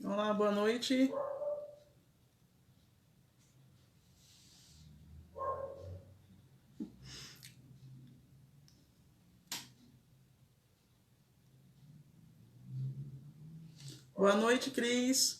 Olá, boa noite. Boa noite, Cris.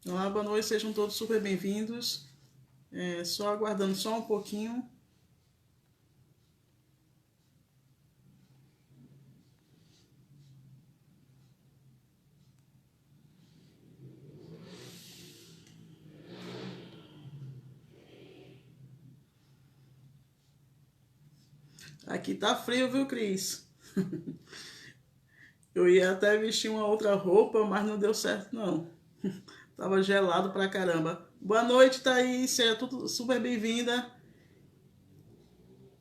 Olá, boa noite, sejam todos super bem-vindos. Só aguardando só um pouquinho. Aqui tá frio, viu, Cris? Eu ia até vestir uma outra roupa, mas não deu certo, não. Tava gelado pra caramba. Boa noite, Thaís. Seja tudo super bem-vinda.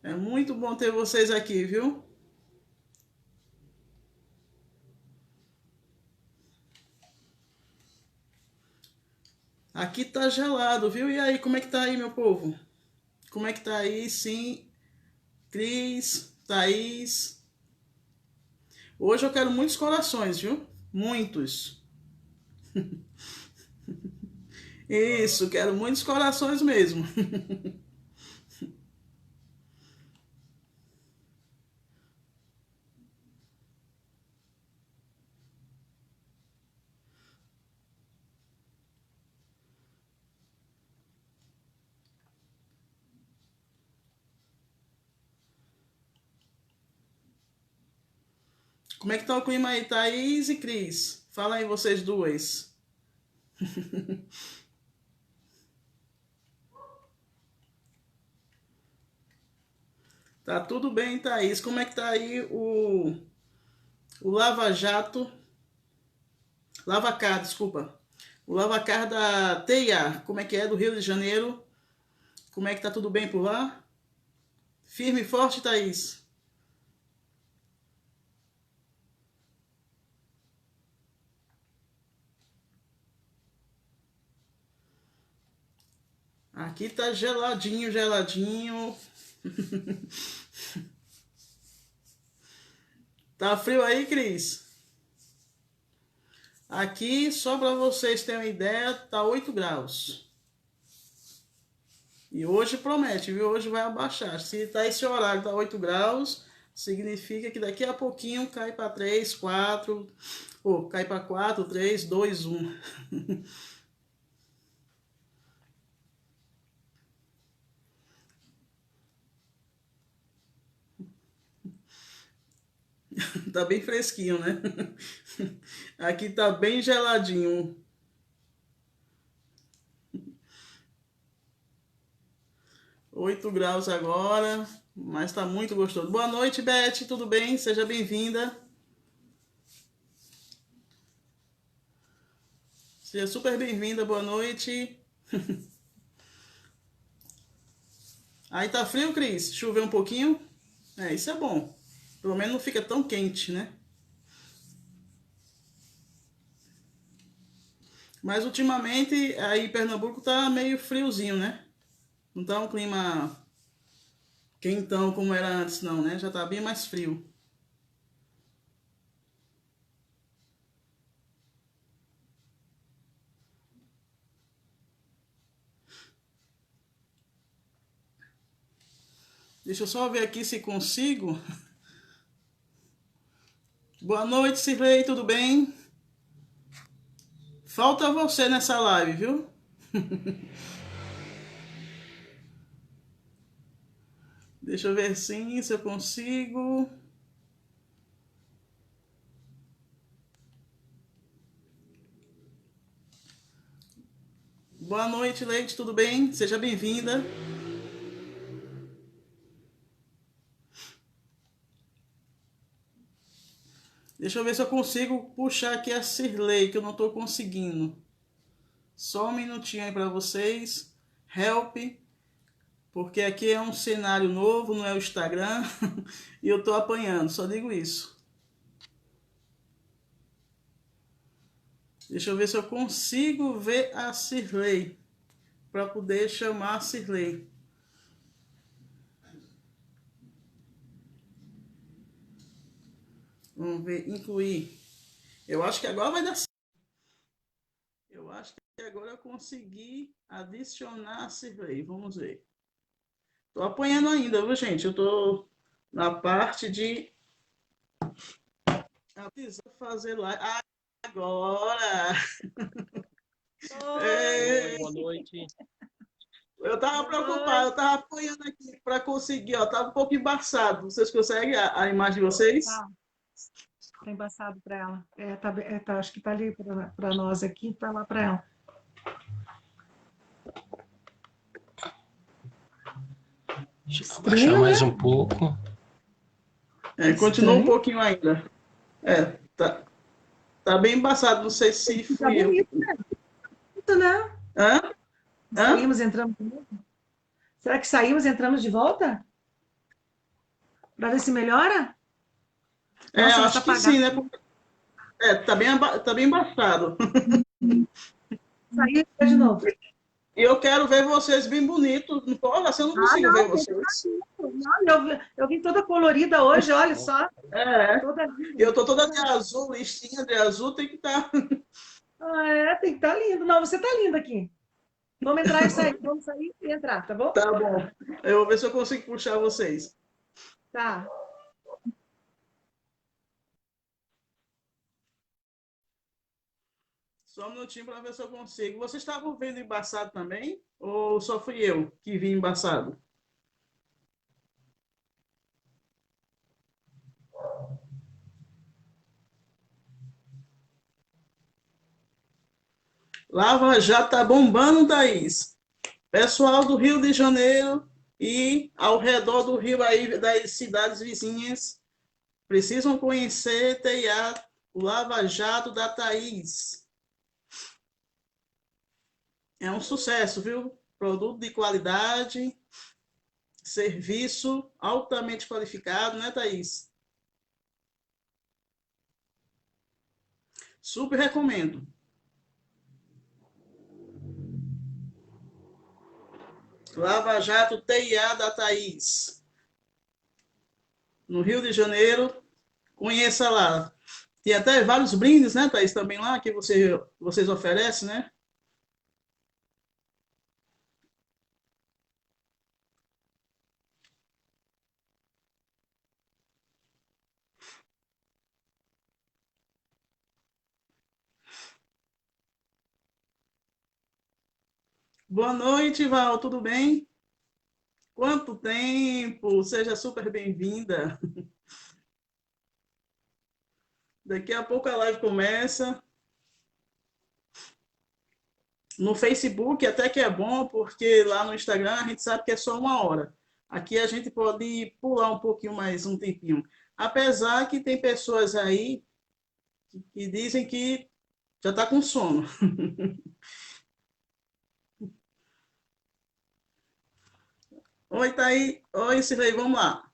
É muito bom ter vocês aqui, viu? Aqui tá gelado, viu? E aí, como é que tá aí, meu povo? Como é que tá aí? Sim, Cris, Thaís. Hoje eu quero muitos corações, viu? Muitos. Isso, quero muitos corações mesmo. Como é que tá o clima aí, Thaís e Cris? Fala aí vocês duas. Tá tudo bem, Thaís? Como é que tá aí o Lava Jato? Lavacar, desculpa. O Lavacar da TIA. Como é que é do Rio de Janeiro? Como é que tá tudo bem por lá? Firme e forte, Thaís? Aqui tá geladinho, geladinho. Tá frio aí, Cris? Aqui, só para vocês terem uma ideia, tá 8 graus. E hoje promete, viu? Hoje vai abaixar. Se tá esse horário, tá 8 graus, significa que daqui a pouquinho cai para 3, 4, ou cai para 4, 3, 2, 1. Tá bem fresquinho, né? Aqui tá bem geladinho. 8 graus agora, mas tá muito gostoso. Boa noite, Beth, tudo bem? Seja bem-vinda. Seja super bem-vinda, boa noite. Aí tá frio, Cris? Choveu um pouquinho? É, isso é bom. Pelo menos não fica tão quente, né? Mas ultimamente aí Pernambuco tá meio friozinho, né? Não tá um clima quentão como era antes, não, né? Já tá bem mais frio. Deixa eu só ver aqui se consigo. Boa noite, Cirlei, tudo bem? Falta você nessa live, viu? Deixa eu ver sim, se eu consigo. Boa noite, Leite, tudo bem? Seja bem-vinda. Deixa eu ver se eu consigo puxar aqui a Cirlei, que eu não estou conseguindo. Só um minutinho aí para vocês. Help, porque aqui é um cenário novo, não é o Instagram, e eu estou apanhando, só digo isso. Deixa eu ver se eu consigo ver a Cirlei, para poder chamar a Cirlei. Vamos ver, incluir. Eu acho que agora vai dar certo. Eu acho que agora eu consegui adicionar a Cirlei. Vamos ver. Tô apanhando ainda, viu, gente? Eu tô na parte de fazer live. Agora! Oi, É, boa noite. eu tava preocupado, eu tava apanhando aqui para conseguir, ó. Tava um pouco embaçado. Vocês conseguem a imagem de vocês? Tá, tá embaçado para ela. Acho que tá ali para nós aqui, tá lá para ela. Deixa eu abaixar mais um pouco. Continua um Estranho. pouquinho ainda. É, tá bem embaçado. Não sei se Tá fui eu. bonito, né? Hã? Hã? Saímos, entramos de novo. Será que saímos, entramos de volta? Para ver se melhora? É, Nossa, mas tá acho que sim, apagado. né? Tá bem embaçado. Saí de novo. E eu quero ver vocês bem bonitos. Não pode, assim eu não Ah, consigo ver não, tem que estar vocês. não, eu vim toda colorida hoje, olha só. É, Toda linda. eu tô toda de azul, listinha de azul, tem que estar. Ah, tem que estar lindo. Não, você tá linda aqui. Vamos entrar e sair. Vamos sair e entrar, tá bom? Tá bom. Eu vou ver se eu consigo puxar vocês. Tá. Só um minutinho para ver se eu consigo. Vocês estavam vendo embaçado também? Ou só fui eu que vi embaçado? Lava Jato tá bombando, Thaís. Pessoal do Rio de Janeiro e ao redor do Rio aí, das cidades vizinhas, precisam conhecer TIA, o Lava Jato da Thaís. É um sucesso, viu? Produto de qualidade, serviço altamente qualificado, né, Thaís? Super recomendo. Lava Jato TIA da Thaís. No Rio de Janeiro, conheça lá. Tem até vários brindes, né, Thaís, também lá, que vocês oferecem, né? Boa noite, Val, tudo bem? Quanto tempo! Seja super bem-vinda. Daqui a pouco a live começa. No Facebook até que é bom, porque lá no Instagram a gente sabe que é só 1 hora. Aqui a gente pode pular um pouquinho mais, um tempinho. Apesar que tem pessoas aí que dizem que já está com sono. Oi, Thaí. Oi, Cirlei, vamos lá.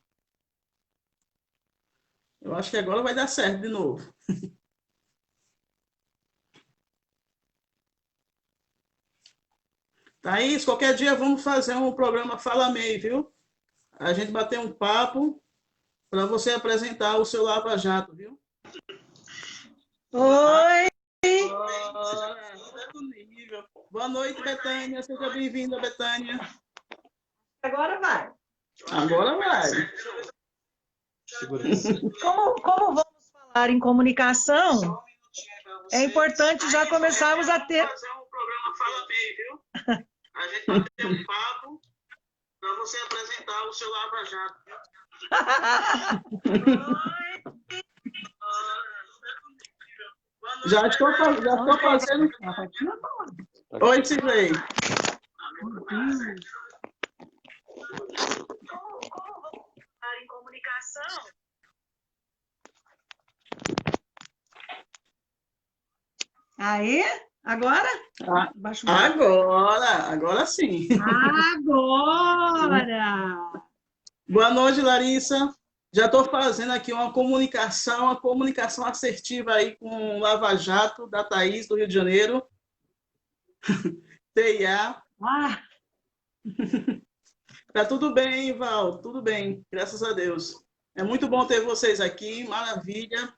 Eu acho que agora vai dar certo de novo. Thaís, qualquer dia vamos fazer um programa Fala Meio, viu? A gente bater um papo para você apresentar o seu Lava Jato, viu? Oi! Boa noite, Betânia. Seja bem-vinda, Betânia. Agora vai. Agora vai. Como vamos falar em comunicação, é importante já começarmos a ter... fazer um programa Fala Meio, viu? A gente bater um papo para você apresentar o seu Lava Jato. Já estou fazendo. Oi, Sidney. Como vamos falar em comunicação? Aí? Agora? Agora sim. Agora! Boa noite, Larissa. Já estou fazendo aqui uma comunicação assertiva aí com o Lava Jato da Thaís, do Rio de Janeiro. TIA. Tá tudo bem, Val? Tudo bem, graças a Deus. É muito bom ter vocês aqui, maravilha.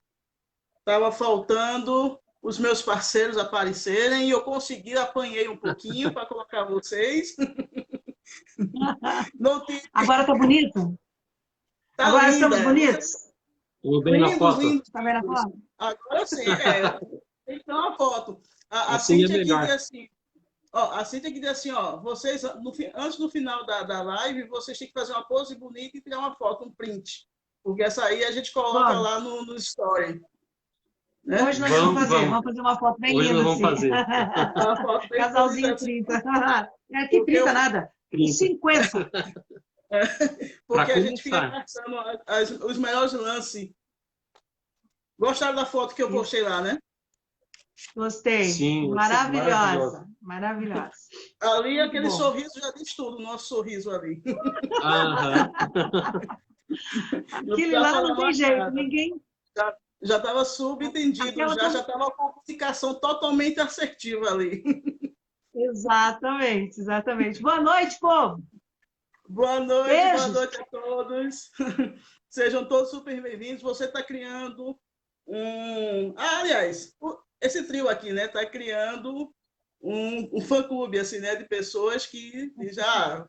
Estava faltando os meus parceiros aparecerem e eu consegui, apanhei um pouquinho para colocar vocês. Agora tá bonito? Tá agora linda. estamos bonitos? Tudo bem na foto? Lindos. Tá vendo a foto? Agora sim, tem que ter uma foto. Assim é melhor. A Cíntia que diz assim, ó, vocês, antes do final da live, vocês têm que fazer uma pose bonita e tirar uma foto, um print. Porque essa aí a gente coloca lá no story. Né? Hoje nós vamos fazer uma foto bem Hoje linda. Nós vamos assim. fazer. Casalzinho 30. É que 30 nada. 50. Porque a gente fica passando os melhores lances. Gostaram da foto que eu postei lá, né? Gostei. Sim, Maravilhosa. Maravilhosa. Ali, aquele sorriso já diz tudo, o nosso sorriso ali. Aquele lá não tem jeito, ninguém... Já estava subentendido, já estava com a comunicação totalmente assertiva ali. Exatamente, exatamente. Boa noite, povo! Boa noite, Beijos. boa noite a todos. Sejam todos super bem-vindos. Você está criando aliás, esse trio aqui, né, está criando um fã-clube, assim, né, de pessoas que já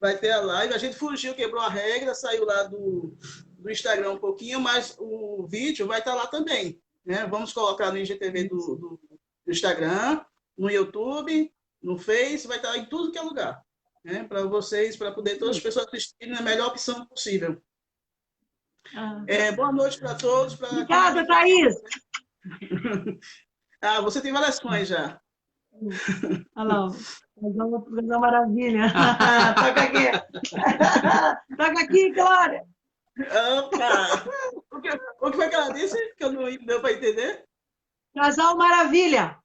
vai ter a live. A gente fugiu, quebrou a regra, saiu lá do Instagram um pouquinho, mas o vídeo vai estar lá também, né? Vamos colocar no IGTV do Instagram, no YouTube, no Face, vai estar em tudo que é lugar, né? Para vocês, para poder todas as pessoas assistirem na melhor opção possível. Boa noite para todos. Obrigada, Thaís! Você tem várias fãs já. Olha lá, Casal Maravilha. Toca aqui. Toca aqui, Glória. Opa! O que foi que ela disse? Que eu não deu para entender? Casal Maravilha.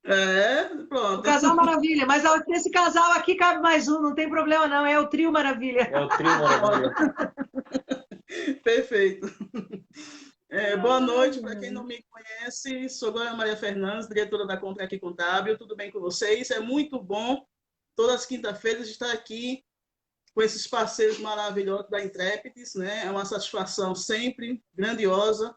É, O pronto. Casal Maravilha. Mas esse casal aqui cabe mais um, não tem problema não. É o Trio Maravilha. É o Trio Maravilha. Perfeito. Boa noite para quem não me conhece. Sou Glória Maria Fernandes, diretora da Contrac Contábil. Tudo bem com vocês? É muito bom, todas as quinta-feiras, estar aqui com esses parceiros maravilhosos da Intrépides, né? É uma satisfação sempre grandiosa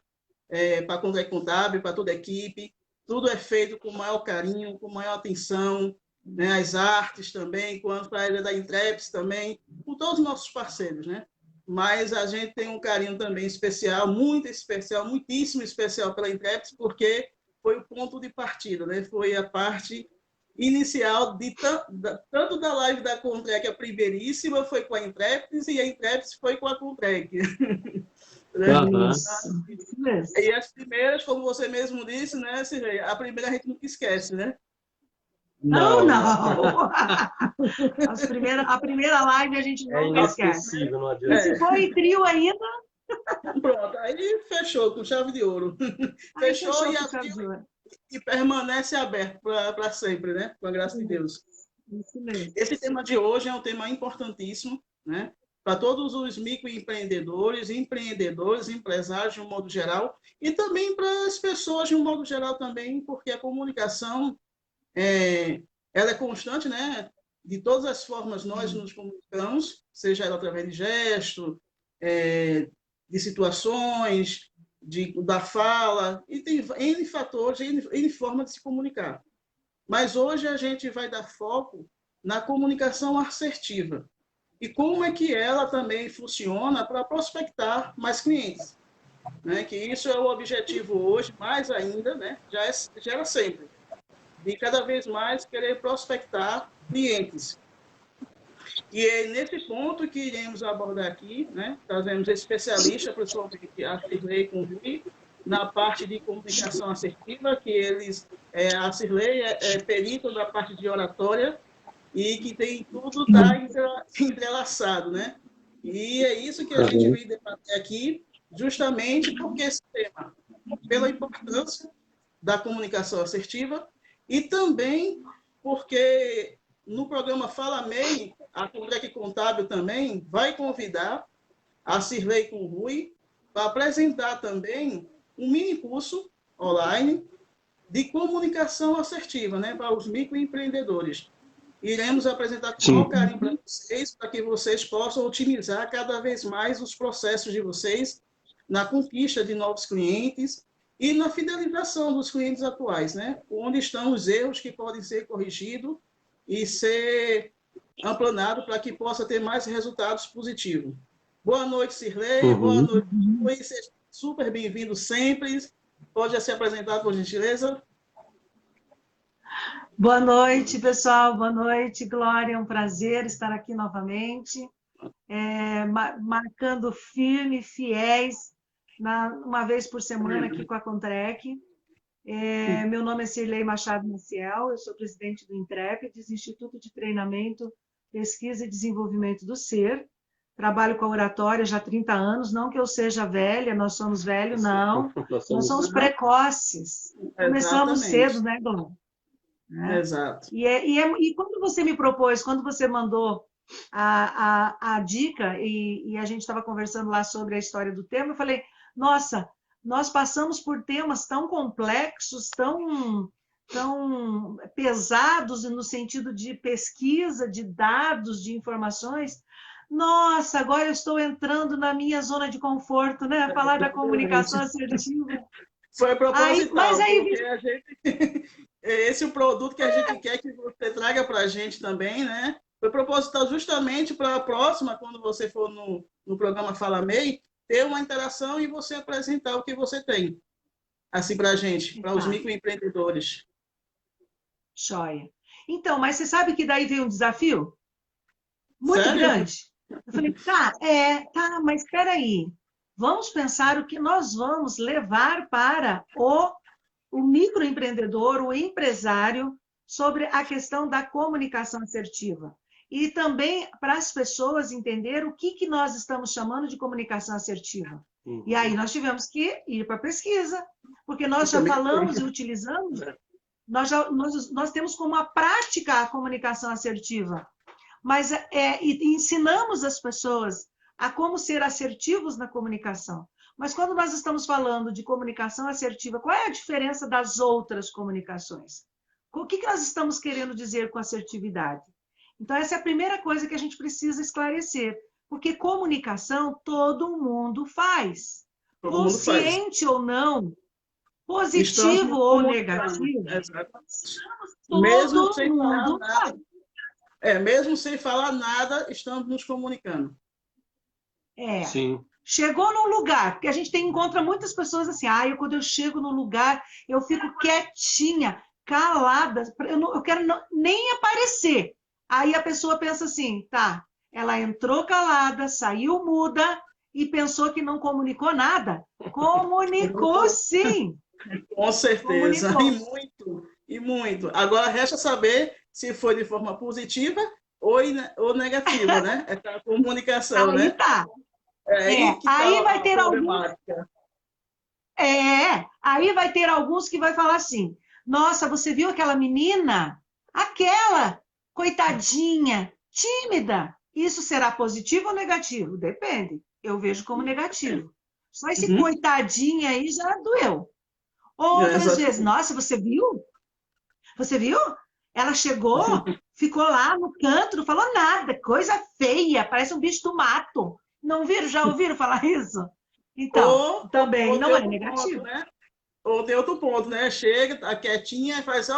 para a Contrac Contábil, para toda a equipe. Tudo é feito com o maior carinho, com maior atenção, né? As artes também, quanto para a área da Intrépides também, com todos os nossos parceiros, né? Mas a gente tem um carinho também especial, muito especial, muitíssimo especial pela Intrépides, porque foi o ponto de partida, né? Foi a parte inicial de tanto da live da Contrec, a primeiríssima foi com a Intrépides, e a Intrépides foi com a Contrec. Isso mesmo. E as primeiras, como você mesmo disse, né, Cirlei? A primeira a gente nunca esquece, né? Não. A primeira live a gente nunca esquece. Não adianta. E se for em trio ainda... Pronto, aí fechou com chave de ouro. Fechou e permanece aberto para sempre, né? Com a graça de Deus. Isso mesmo. Esse tema de hoje é um tema importantíssimo, né? Para todos os microempreendedores, empreendedores, empresários de um modo geral, e também para as pessoas de um modo geral também, porque a comunicação ela é constante, né? De todas as formas nós nos comunicamos, seja ela através de gesto, de situações, da fala, e tem N fatores, N formas de se comunicar. Mas hoje a gente vai dar foco na comunicação assertiva. E como é que ela também funciona para prospectar mais clientes. Né? Que isso é o objetivo hoje, mais ainda, né? Já era sempre. E cada vez mais querer prospectar clientes. E é nesse ponto que iremos abordar aqui, né? Trazemos especialista, principalmente a Cirlei com o Rui, na parte de comunicação assertiva, que a Cirlei é perito da parte de oratória e que tem tudo entrelaçado, né? E é isso que a gente veio debater aqui, justamente porque esse tema, pela importância da comunicação assertiva e também porque no programa Fala MEI, a Contrac Contábil também vai convidar a Cirlei com o Rui para apresentar também um mini curso online de comunicação assertiva, né, para os microempreendedores. Iremos apresentar com todo carinho para vocês, para que vocês possam otimizar cada vez mais os processos de vocês na conquista de novos clientes e na fidelização dos clientes atuais, né? Onde estão os erros que podem ser corrigidos e ser aplanado para que possa ter mais resultados positivos. Boa noite, Cirlei. Boa noite, Luiz. Seja super bem-vindo sempre. Pode se apresentar, por gentileza? Boa noite, pessoal. Boa noite, Glória. É um prazer estar aqui novamente, marcando firme, fiéis, uma vez por semana aqui com a Contrec. Meu nome é Cirlei Machado Maciel, eu sou presidente do Intrépides, Instituto de Treinamento, Pesquisa e Desenvolvimento do Ser. Trabalho com a oratória já há 30 anos, não que eu seja velha, nós somos velhos, não. Nós somos precoces. Começamos cedo, né, Glória? Exato. E quando você me propôs, quando você mandou a dica, e a gente estava conversando lá sobre a história do tema, eu falei, nossa, nós passamos por temas tão complexos, tão pesados no sentido de pesquisa, de dados, de informações. Nossa, agora eu estou entrando na minha zona de conforto, né? Falar da comunicação assertiva. Foi proposital, porque a gente... Esse é o produto que a gente quer que você traga para a gente também, né? Foi proposital justamente para a próxima, quando você for no programa Fala MEI, ter uma interação e você apresentar o que você tem, assim, para a gente, para os microempreendedores. Joia. Então, mas você sabe que daí veio um desafio muito grande. Eu falei, tá, mas espera aí. Vamos pensar o que nós vamos levar para o microempreendedor, o empresário, sobre a questão da comunicação assertiva. E também para as pessoas entenderem o que nós estamos chamando de comunicação assertiva. E aí nós tivemos que ir para a pesquisa, porque nós já falamos e utilizamos, nós temos como a prática a comunicação assertiva, mas e ensinamos as pessoas a como ser assertivos na comunicação. Mas quando nós estamos falando de comunicação assertiva, qual é a diferença das outras comunicações? O que nós estamos querendo dizer com assertividade? Então, essa é a primeira coisa que a gente precisa esclarecer, porque comunicação todo mundo faz. Consciente ou não, positivo ou negativo, mesmo sem falar nada, mesmo sem falar nada, estamos nos comunicando. Sim. Chegou num lugar, porque a gente encontra muitas pessoas assim, quando eu chego num lugar, eu fico quietinha, calada, eu quero nem aparecer. Aí a pessoa pensa assim, tá, ela entrou calada, saiu muda e pensou que não comunicou nada. Comunicou sim. Com certeza, comunicou. E muito. Agora resta saber se foi de forma positiva ou negativa, né? Essa comunicação, aí né? Tá. Aí vai ter alguns. Aí vai ter alguns que vai falar assim: nossa, você viu aquela menina? Aquela, coitadinha, tímida. Isso será positivo ou negativo? Depende. Eu vejo como negativo. Só esse coitadinha aí já doeu. Outras vezes, nossa, você viu? Você viu? Ela chegou, ficou lá no canto, não falou nada, coisa feia, parece um bicho do mato. Não viram? Já ouviram falar isso? Então, também não é negativo. Ponto, né? Ou tem outro ponto, né? Chega, tá quietinha e faz,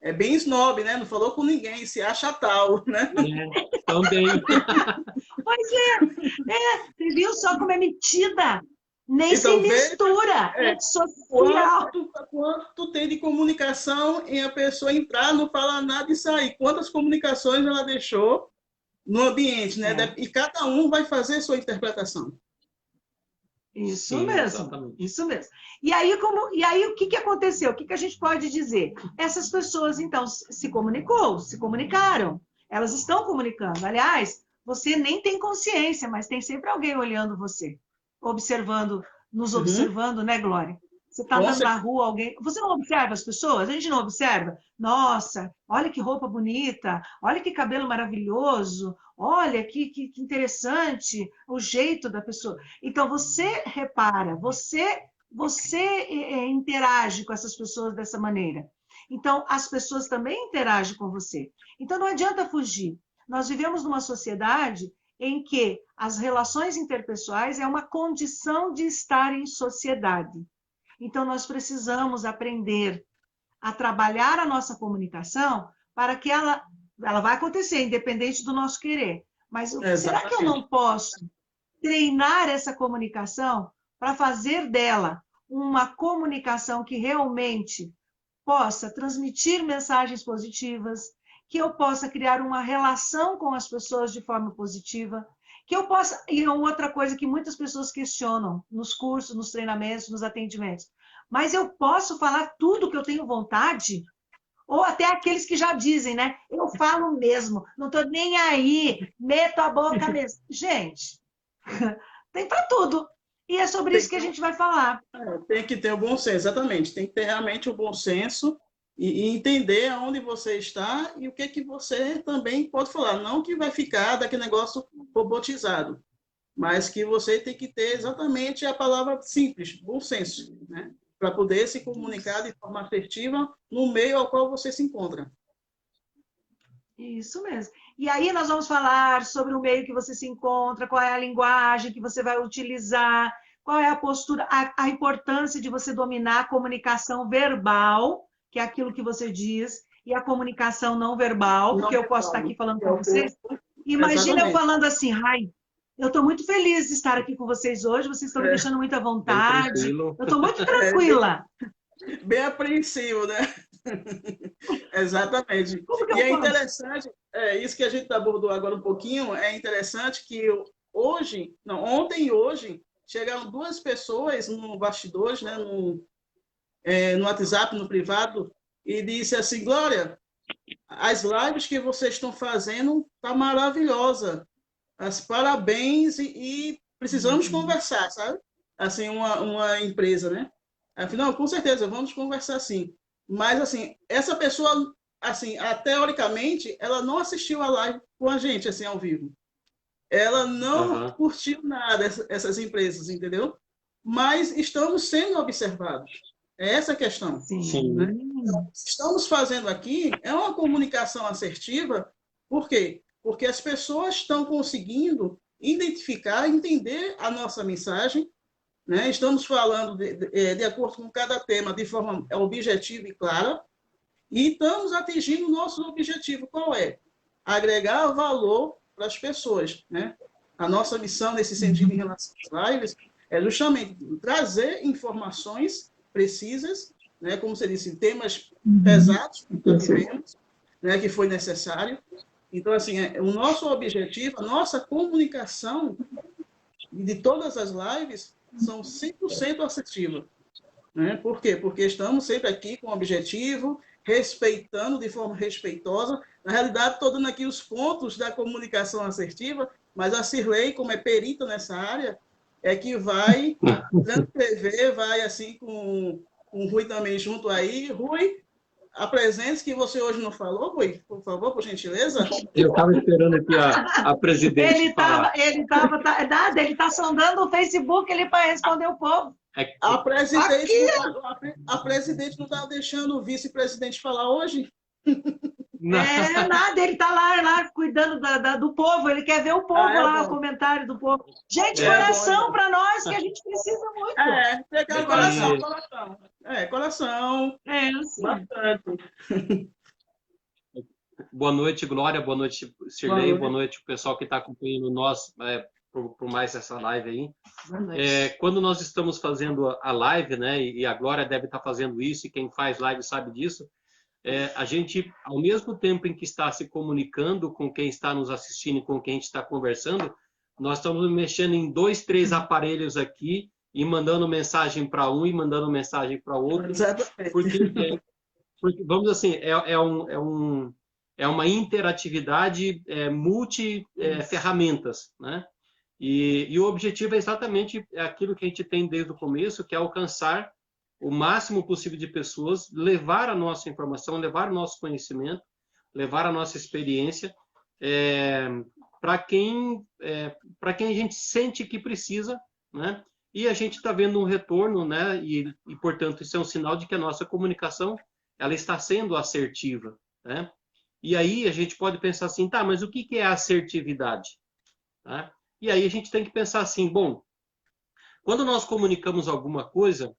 é bem snob, né? Não falou com ninguém, se acha tal, né? Também. Pois você viu só como é metida? Nem então, se mistura. Social. Quanto tem de comunicação em a pessoa entrar, não falar nada e sair? Quantas comunicações ela deixou no ambiente, né? E cada um vai fazer sua interpretação. Isso mesmo, exatamente. Isso mesmo. E aí, o que aconteceu? O que a gente pode dizer? Essas pessoas, então, se comunicaram. Elas estão comunicando. Aliás, você nem tem consciência, mas tem sempre alguém olhando você, nos observando, né, Glória? Você está andando na rua, alguém... Você não observa as pessoas? A gente não observa? Nossa, olha que roupa bonita, olha que cabelo maravilhoso, olha que interessante o jeito da pessoa. Então, você repara, você interage com essas pessoas dessa maneira. Então, as pessoas também interagem com você. Então, não adianta fugir. Nós vivemos numa sociedade em que as relações interpessoais é uma condição de estar em sociedade. Então, nós precisamos aprender a trabalhar a nossa comunicação para que ela vai acontecer, independente do nosso querer. Mas será que eu não posso treinar essa comunicação para fazer dela uma comunicação que realmente possa transmitir mensagens positivas, que eu possa criar uma relação com as pessoas de forma positiva, que eu possa... E outra coisa que muitas pessoas questionam nos cursos, nos treinamentos, nos atendimentos. Mas eu posso falar tudo que eu tenho vontade? Ou até aqueles que já dizem, né? Eu falo mesmo, não estou nem aí, meto a boca mesmo. Gente, tem para tudo. E é sobre isso que a gente vai falar. Tem que ter o bom senso, exatamente. Tem que ter realmente o bom senso e entender aonde você está e o que você também pode falar. Não que vai ficar daquele negócio robotizado, mas que você tem que ter exatamente a palavra simples, bom senso, né? Para poder se comunicar de forma assertiva no meio ao qual você se encontra. Isso mesmo. E aí nós vamos falar sobre o meio que você se encontra, qual é a linguagem que você vai utilizar, qual é a postura, a importância de você dominar a comunicação verbal, que é aquilo que você diz, e a comunicação não verbal, porque eu posso estar aqui falando com vocês. Imagina eu falando assim, eu estou muito feliz de estar aqui com vocês hoje, vocês estão me deixando muito à vontade, eu estou muito tranquila. Bem apreensivo, né? Exatamente. E é interessante, isso que a gente abordou agora um pouquinho, é interessante que ontem e hoje, chegaram 2 pessoas no bastidores, né, no WhatsApp, no privado, e disse assim, Glória, as lives que vocês estão fazendo tá maravilhosa. As parabéns e precisamos conversar, sabe? Assim, uma empresa, né? Afinal, com certeza, vamos conversar sim. Mas, assim, essa pessoa, assim, teoricamente, ela não assistiu a live com a gente, assim, ao vivo. Ela não Aham. curtiu nada, essas empresas, entendeu? Mas estamos sendo observados. É essa a questão, né? Sim. Então, o que estamos fazendo aqui é uma comunicação assertiva. Por quê? Porque as pessoas estão conseguindo identificar, entender a nossa mensagem, né? Estamos falando de acordo com cada tema, de forma objetiva e clara, e estamos atingindo o nosso objetivo. Qual é? Agregar valor para as pessoas, né? A nossa missão nesse sentido em relação às lives é justamente trazer informações precisas, né? Como você disse, temas pesados que nós vivemos, né? Que foi necessário. Então, assim, o nosso objetivo, a nossa comunicação de todas as lives são 100% assertiva. Né? Por quê? Porque estamos sempre aqui com o objetivo, respeitando de forma respeitosa. Na realidade, estou dando aqui os pontos da comunicação assertiva, mas a Cirlei, como é perita nessa área, é que vai transcrever, vai assim com o Rui também junto aí. Rui, apresente que você hoje não falou, Rui, por favor, por gentileza. Eu estava esperando aqui a presidente falar. Ele tá sondando o Facebook ali para responder o povo. A presidente não está deixando o vice-presidente falar hoje? Não. Nada, ele está lá cuidando do povo, ele quer ver o povo lá, o comentário do povo. Gente, coração para nós, que a gente precisa muito. Pegar coração. Coração. Sim. Bastante. Boa noite, Glória. Boa noite, Cirlei. Boa noite, o pessoal que está acompanhando nós por mais essa live aí. Quando nós estamos fazendo a live, né, e a Glória deve estar fazendo isso, e quem faz live sabe disso, a gente, ao mesmo tempo em que está se comunicando com quem está nos assistindo e com quem a gente está conversando, nós estamos mexendo em 2, 3 aparelhos aqui e mandando mensagem para um e mandando mensagem para outro. Exatamente. Porque, vamos assim, é uma interatividade multi-ferramentas, né? E o objetivo é exatamente aquilo que a gente tem desde o começo, que é alcançar o máximo possível de pessoas, levar a nossa informação, levar o nosso conhecimento, levar a nossa experiência para quem a gente sente que precisa, né? E a gente está vendo um retorno, né? E, portanto, isso é um sinal de que a nossa comunicação ela está sendo assertiva, né? E aí a gente pode pensar assim, tá, mas o que é assertividade? Tá? E aí a gente tem que pensar assim, bom, quando nós comunicamos alguma coisa,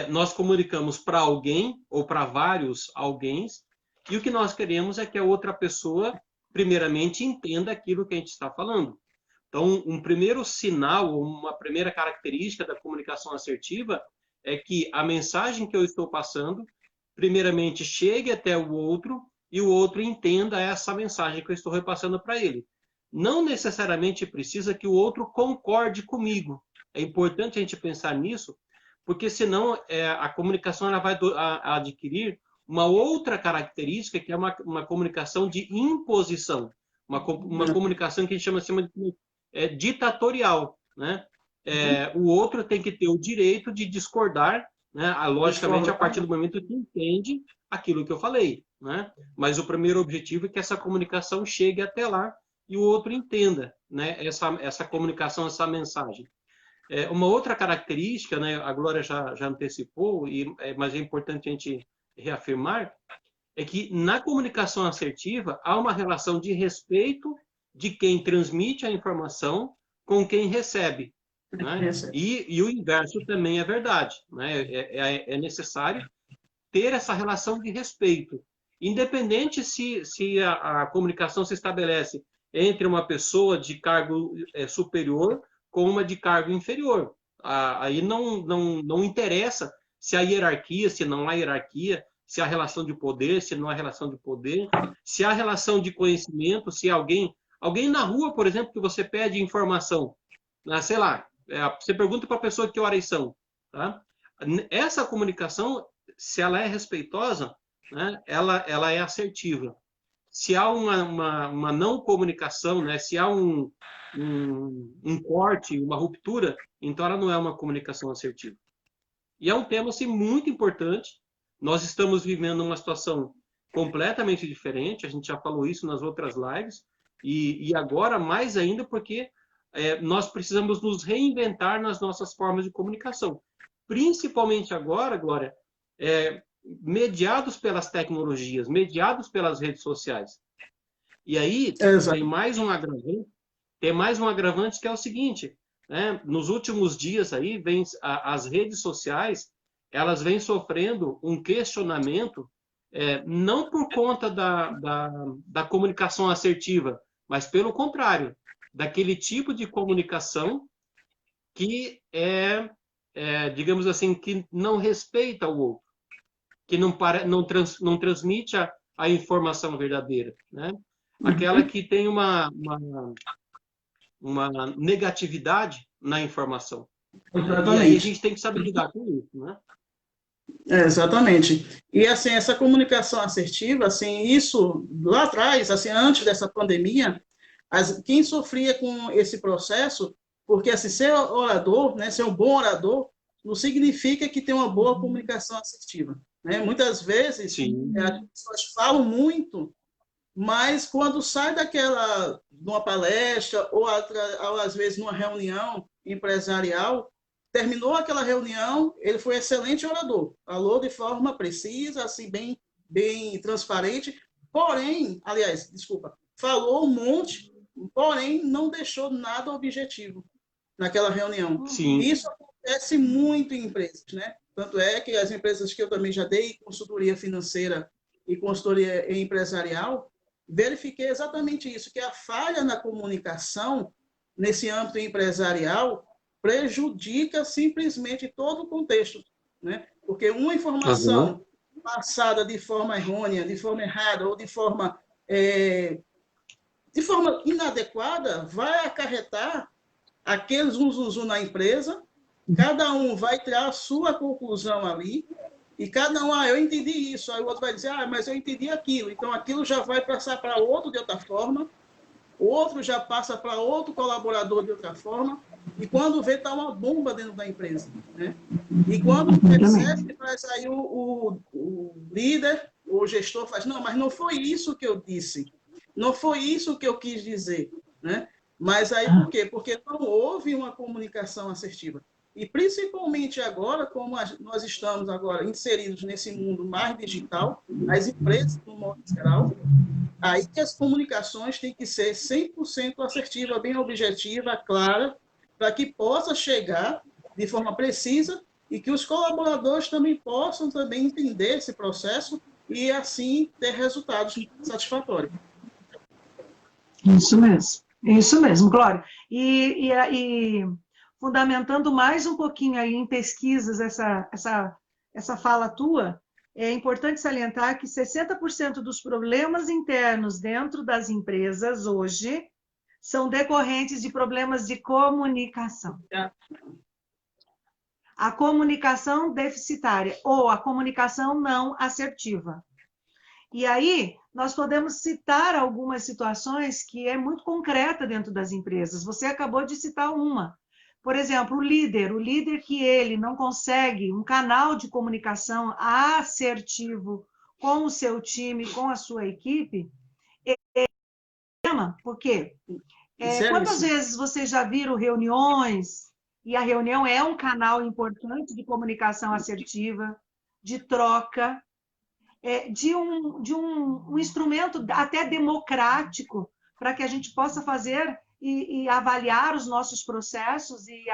nós comunicamos para alguém ou para vários alguéms, e o que nós queremos é que a outra pessoa, primeiramente, entenda aquilo que a gente está falando. Então, um primeiro sinal, uma primeira característica da comunicação assertiva é que a mensagem que eu estou passando, primeiramente, chegue até o outro e o outro entenda essa mensagem que eu estou repassando para ele. Não necessariamente precisa que o outro concorde comigo. É importante a gente pensar nisso, porque senão a comunicação ela vai adquirir uma outra característica, que é uma comunicação de imposição. Uma comunicação que a gente chama assim, de ditatorial, né? O outro tem que ter o direito de discordar, né? Logicamente, a partir do momento que entende aquilo que eu falei, né? Mas o primeiro objetivo é que essa comunicação chegue até lá e o outro entenda, né? Essa comunicação, essa mensagem. Uma outra característica, né? A Glória já antecipou, mas é importante a gente reafirmar, é que na comunicação assertiva há uma relação de respeito de quem transmite a informação com quem recebe. Né? E o inverso também é verdade. Né? É necessário ter essa relação de respeito. Independente se a comunicação se estabelece entre uma pessoa de cargo superior com uma de cargo inferior. Aí não interessa se há hierarquia, se não há hierarquia, se há relação de poder, se não há relação de poder, se há relação de conhecimento, se alguém na rua, por exemplo, que você pede informação, né? Sei lá, você pergunta para a pessoa que horas são. Tá? Essa comunicação, se ela é respeitosa, né, ela é assertiva. Se há uma não comunicação, né, se há um corte, uma ruptura, então ela não é uma comunicação assertiva. E é um tema assim, muito importante. Nós estamos vivendo uma situação completamente diferente, a gente já falou isso nas outras lives, e agora mais ainda porque nós precisamos nos reinventar nas nossas formas de comunicação. Principalmente agora, Glória, mediados pelas tecnologias, mediados pelas redes sociais. E aí tem mais um agravante que é o seguinte, né? Nos últimos dias aí, as redes sociais, elas vêm sofrendo um questionamento, não por conta da comunicação assertiva, mas pelo contrário, daquele tipo de comunicação que digamos assim, que não respeita o outro, que não transmite a informação verdadeira, né? Aquela que tem uma negatividade na informação. Exatamente. E aí a gente tem que saber lidar com isso, né? Exatamente. E assim, essa comunicação assertiva, assim, isso lá atrás, assim, antes dessa pandemia, quem sofria com esse processo, porque assim, ser orador, né, ser um bom orador, não significa que tem uma boa comunicação assertiva, né? Muitas vezes as pessoas falam muito, mas quando sai de uma palestra ou às vezes numa reunião empresarial, terminou aquela reunião, ele foi excelente orador, falou de forma precisa, assim, bem transparente, porém, aliás, desculpa, falou um monte, porém não deixou nada objetivo naquela reunião. Sim. Isso acontece muito em empresas, né? Tanto é que as empresas que eu também já dei consultoria financeira e consultoria empresarial, verifiquei exatamente isso, que a falha na comunicação nesse âmbito empresarial prejudica simplesmente todo o contexto, né? Porque uma informação passada de forma errônea, de forma errada ou de forma inadequada vai acarretar aquele zum na empresa, cada um vai tirar a sua conclusão ali, e cada um, eu entendi isso, aí o outro vai dizer, mas eu entendi aquilo, então aquilo já vai passar para outro de outra forma, o outro já passa para outro colaborador de outra forma, e quando vê, está uma bomba dentro da empresa, né? E quando percebe, faz aí o líder, o gestor faz, não, mas não foi isso que eu disse, não foi isso que eu quis dizer, né? Mas aí por quê? Porque não houve uma comunicação assertiva. E principalmente agora, como nós estamos agora inseridos nesse mundo mais digital, as empresas, no modo geral, aí que as comunicações têm que ser 100% assertiva, bem objetiva, clara, para que possa chegar de forma precisa e que os colaboradores também possam também entender esse processo e, assim, ter resultados satisfatórios. Isso mesmo, Glória. E fundamentando mais um pouquinho aí em pesquisas essa fala tua, é importante salientar que 60% dos problemas internos dentro das empresas hoje são decorrentes de problemas de comunicação. A comunicação deficitária ou a comunicação não assertiva. E aí, nós podemos citar algumas situações que é muito concreta dentro das empresas. Você acabou de citar uma. Por exemplo, o líder que ele não consegue um canal de comunicação assertivo com o seu time, com a sua equipe, por quê? Quantas vezes vocês já viram reuniões, e a reunião é um canal importante de comunicação assertiva, de troca, de um instrumento até democrático para que a gente possa fazer e avaliar os nossos processos e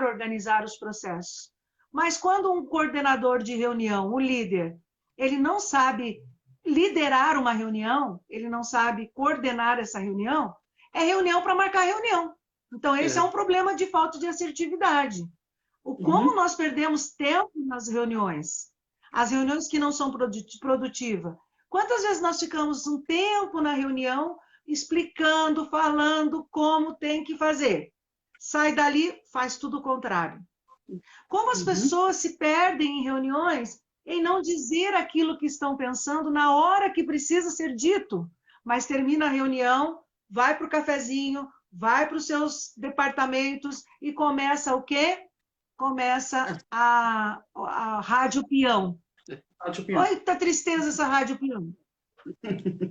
organizar os processos. Mas quando um coordenador de reunião, o líder, ele não sabe liderar uma reunião, ele não sabe coordenar essa reunião, é reunião para marcar reunião. Então, esse é um problema de falta de assertividade. Como nós perdemos tempo nas reuniões? As reuniões que não são produtivas. Quantas vezes nós ficamos um tempo na reunião explicando, falando como tem que fazer? Sai dali, faz tudo o contrário. Como as pessoas se perdem em reuniões em não dizer aquilo que estão pensando na hora que precisa ser dito, mas termina a reunião, vai para o cafezinho, vai para os seus departamentos e começa o quê? Começa a rádio peão. Olha que tristeza essa rádio peão.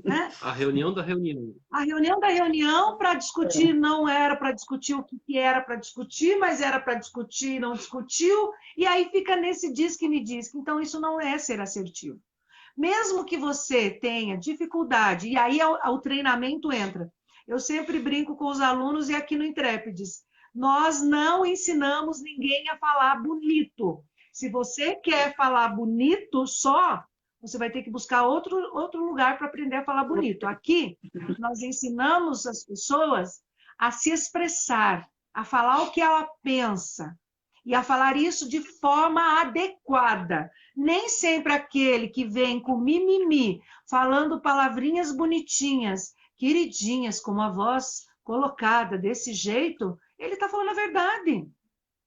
Né? A reunião da reunião. A reunião da reunião para discutir não era para discutir o que era para discutir, mas era para discutir e não discutiu, e aí fica nesse diz que me diz. Então, isso não é ser assertivo. Mesmo que você tenha dificuldade, e aí o treinamento entra. Eu sempre brinco com os alunos, e aqui no Intrépides, nós não ensinamos ninguém a falar bonito. Se você quer falar bonito só, você vai ter que buscar outro lugar para aprender a falar bonito. Aqui, nós ensinamos as pessoas a se expressar, a falar o que ela pensa, e a falar isso de forma adequada. Nem sempre aquele que vem com mimimi, falando palavrinhas bonitinhas, queridinhas, com uma voz colocada desse jeito, ele está falando a verdade.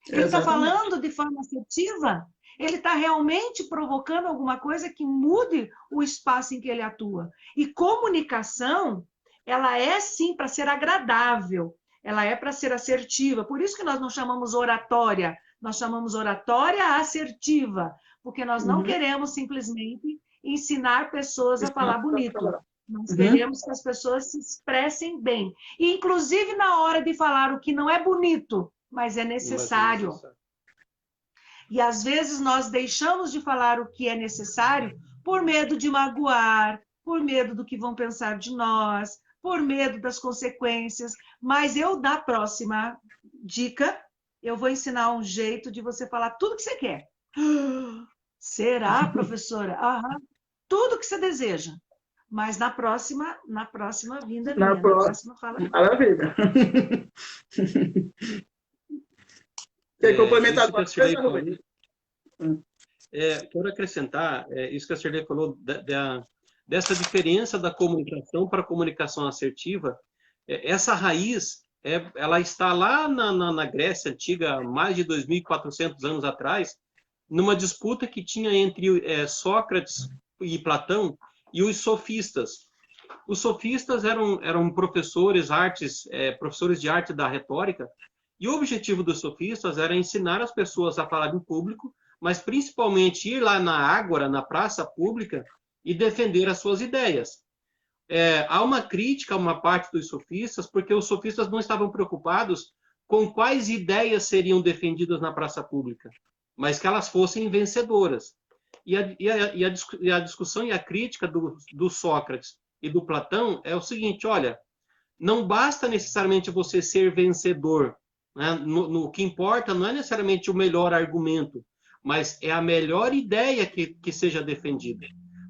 Ele está falando de forma assertiva. Ele está realmente provocando alguma coisa que mude o espaço em que ele atua. E comunicação, ela é sim para ser agradável, ela é para ser assertiva. Por isso que nós não chamamos oratória, nós chamamos oratória assertiva, porque nós não queremos simplesmente ensinar pessoas a falar bonito. Nós queremos que as pessoas se expressem bem. E, inclusive, na hora de falar o que não é bonito, mas é necessário. E, às vezes, nós deixamos de falar o que é necessário por medo de magoar, por medo do que vão pensar de nós, por medo das consequências. Mas eu, na próxima dica, eu vou ensinar um jeito de você falar tudo que você quer. Será, professora? Tudo que você deseja. Mas na próxima vinda minha, na próxima fala. Maravilha. Quer complementar alguma coisa, Rubens? Quero acrescentar isso que a Shirley falou, dessa diferença da comunicação para a comunicação assertiva. Essa raiz, ela está lá na Grécia Antiga, mais de 2.400 anos atrás, numa disputa que tinha entre Sócrates e Platão e os sofistas. Os sofistas eram professores de arte da retórica, e o objetivo dos sofistas era ensinar as pessoas a falar em público, mas principalmente ir lá na ágora, na praça pública, e defender as suas ideias. Há uma crítica a uma parte dos sofistas, porque os sofistas não estavam preocupados com quais ideias seriam defendidas na praça pública, mas que elas fossem vencedoras. E a discussão e a crítica do Sócrates e do Platão é o seguinte: olha, não basta necessariamente você ser vencedor, né? O que importa não é necessariamente o melhor argumento, mas é a melhor ideia que seja defendida.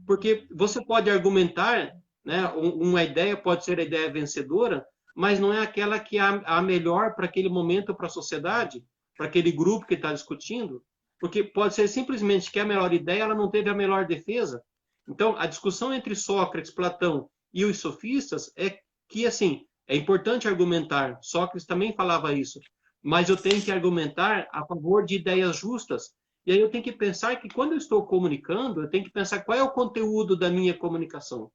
Porque você pode argumentar, né? Uma ideia pode ser a ideia vencedora, mas não é aquela que é a melhor para aquele momento, para a sociedade, para aquele grupo que está discutindo. Porque pode ser simplesmente que a melhor ideia ela não teve a melhor defesa. Então, a discussão entre Sócrates, Platão e os sofistas é que, assim, é importante argumentar. Sócrates também falava isso. Mas eu tenho que argumentar a favor de ideias justas. E aí eu tenho que pensar que, quando eu estou comunicando, eu tenho que pensar qual é o conteúdo da minha comunicação,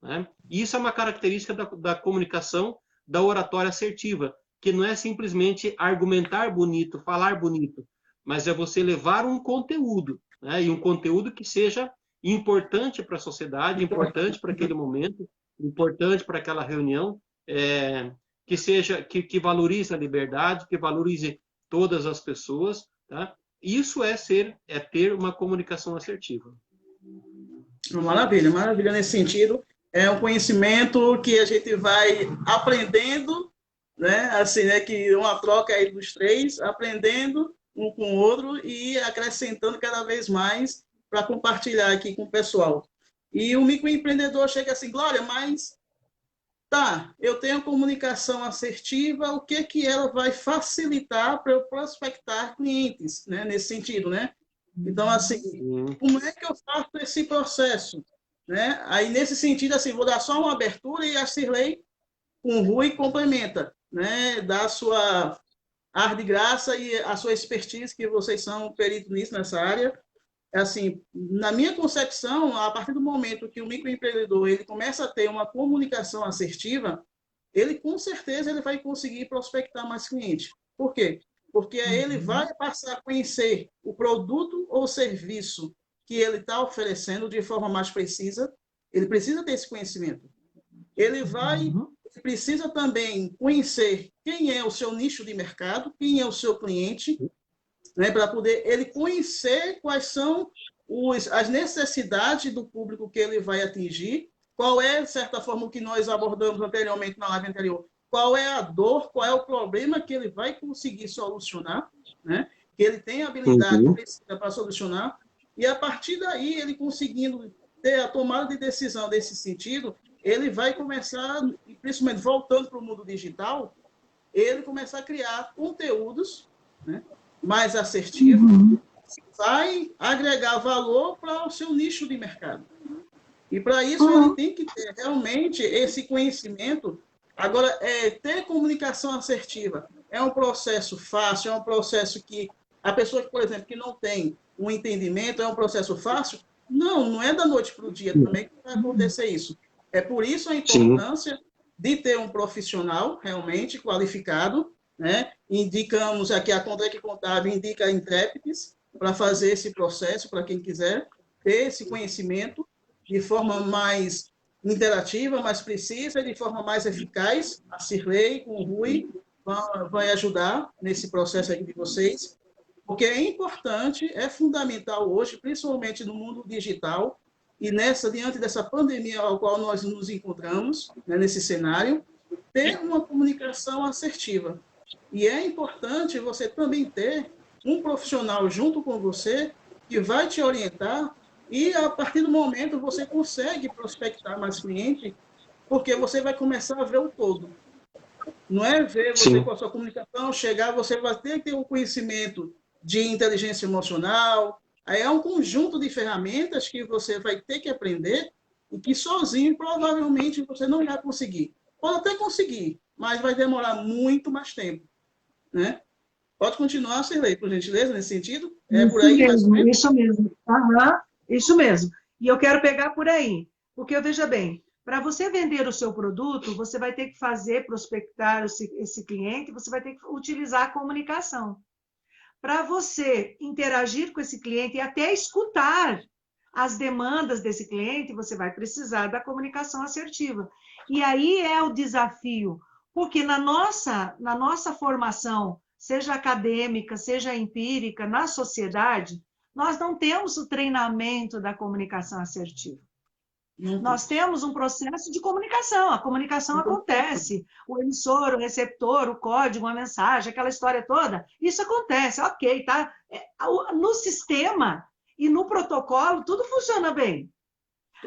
né? E isso é uma característica da comunicação, da oratória assertiva, que não é simplesmente argumentar bonito, falar bonito, mas é você levar um conteúdo, né? E um conteúdo que seja importante para a sociedade, importante para aquele momento, importante para aquela reunião, que valorize a liberdade, que valorize todas as pessoas, tá? Isso é ter uma comunicação assertiva. Maravilha, maravilha nesse sentido. É um conhecimento que a gente vai aprendendo, né? Assim, né? Que uma troca aí dos três, aprendendo um com o outro e acrescentando cada vez mais para compartilhar aqui com o pessoal. E o microempreendedor chega assim: Glória, mas tá, eu tenho comunicação assertiva, o que ela vai facilitar para eu prospectar clientes, né, nesse sentido, né? Então, assim, como é que eu faço esse processo? Né? Aí, nesse sentido, assim, vou dar só uma abertura e a Shirley, com o Rui, complementa, né? Dá a sua arte de graça e a sua expertise, que vocês são peritos nisso, nessa área, assim, na minha concepção, a partir do momento que o microempreendedor ele começa a ter uma comunicação assertiva, ele com certeza ele vai conseguir prospectar mais clientes. Por quê? Porque aí ele vai passar a conhecer o produto ou serviço que ele está oferecendo de forma mais precisa. Ele precisa ter esse conhecimento. Ele precisa também conhecer quem é o seu nicho de mercado, quem é o seu cliente, né, para poder ele conhecer quais são as necessidades do público que ele vai atingir, qual é, de certa forma, o que nós abordamos anteriormente na live anterior, qual é a dor, qual é o problema que ele vai conseguir solucionar, né, que ele tem habilidade para solucionar, e a partir daí, ele conseguindo ter a tomada de decisão desse sentido, ele vai começar, principalmente voltando para o mundo digital, ele começar a criar conteúdos, né, mais assertivos, vai agregar valor para o seu nicho de mercado. E para isso ele tem que ter realmente esse conhecimento. Agora, ter comunicação assertiva é um processo fácil, é um processo que a pessoa, por exemplo, que não tem um entendimento, é um processo fácil? Não, não é da noite para o dia também que vai acontecer isso. É por isso a importância de ter um profissional realmente qualificado, né? Indicamos aqui, a Contrec Contábil indica a Intrépides para fazer esse processo, para quem quiser ter esse conhecimento de forma mais interativa, mais precisa e de forma mais eficaz. A Cirlei com o Rui vai ajudar nesse processo aqui de vocês, porque é importante, é fundamental hoje, principalmente no mundo digital, e diante dessa pandemia ao qual nós nos encontramos, né, nesse cenário, ter uma comunicação assertiva. E é importante você também ter um profissional junto com você que vai te orientar e, a partir do momento, você consegue prospectar mais clientes, porque você vai começar a ver o todo. Não é ver você com a sua comunicação, chegar, você vai ter que ter um conhecimento de inteligência emocional, aí é um conjunto de ferramentas que você vai ter que aprender e que sozinho provavelmente você não vai conseguir. Pode até conseguir, mas vai demorar muito mais tempo, né? Pode continuar, Cirlei, por gentileza, nesse sentido? É por aí, mais ou menos? Isso mesmo. Isso mesmo. E eu quero pegar por aí, porque veja bem, para você vender o seu produto, você vai ter que prospectar esse cliente, você vai ter que utilizar a comunicação. Para você interagir com esse cliente e até escutar as demandas desse cliente, você vai precisar da comunicação assertiva. E aí é o desafio, porque na nossa formação, seja acadêmica, seja empírica, na sociedade, nós não temos o treinamento da comunicação assertiva. Nós temos um processo de comunicação, a comunicação acontece, o emissor, o receptor, o código, a mensagem, aquela história toda, isso acontece, ok, tá? No sistema e no protocolo, tudo funciona bem.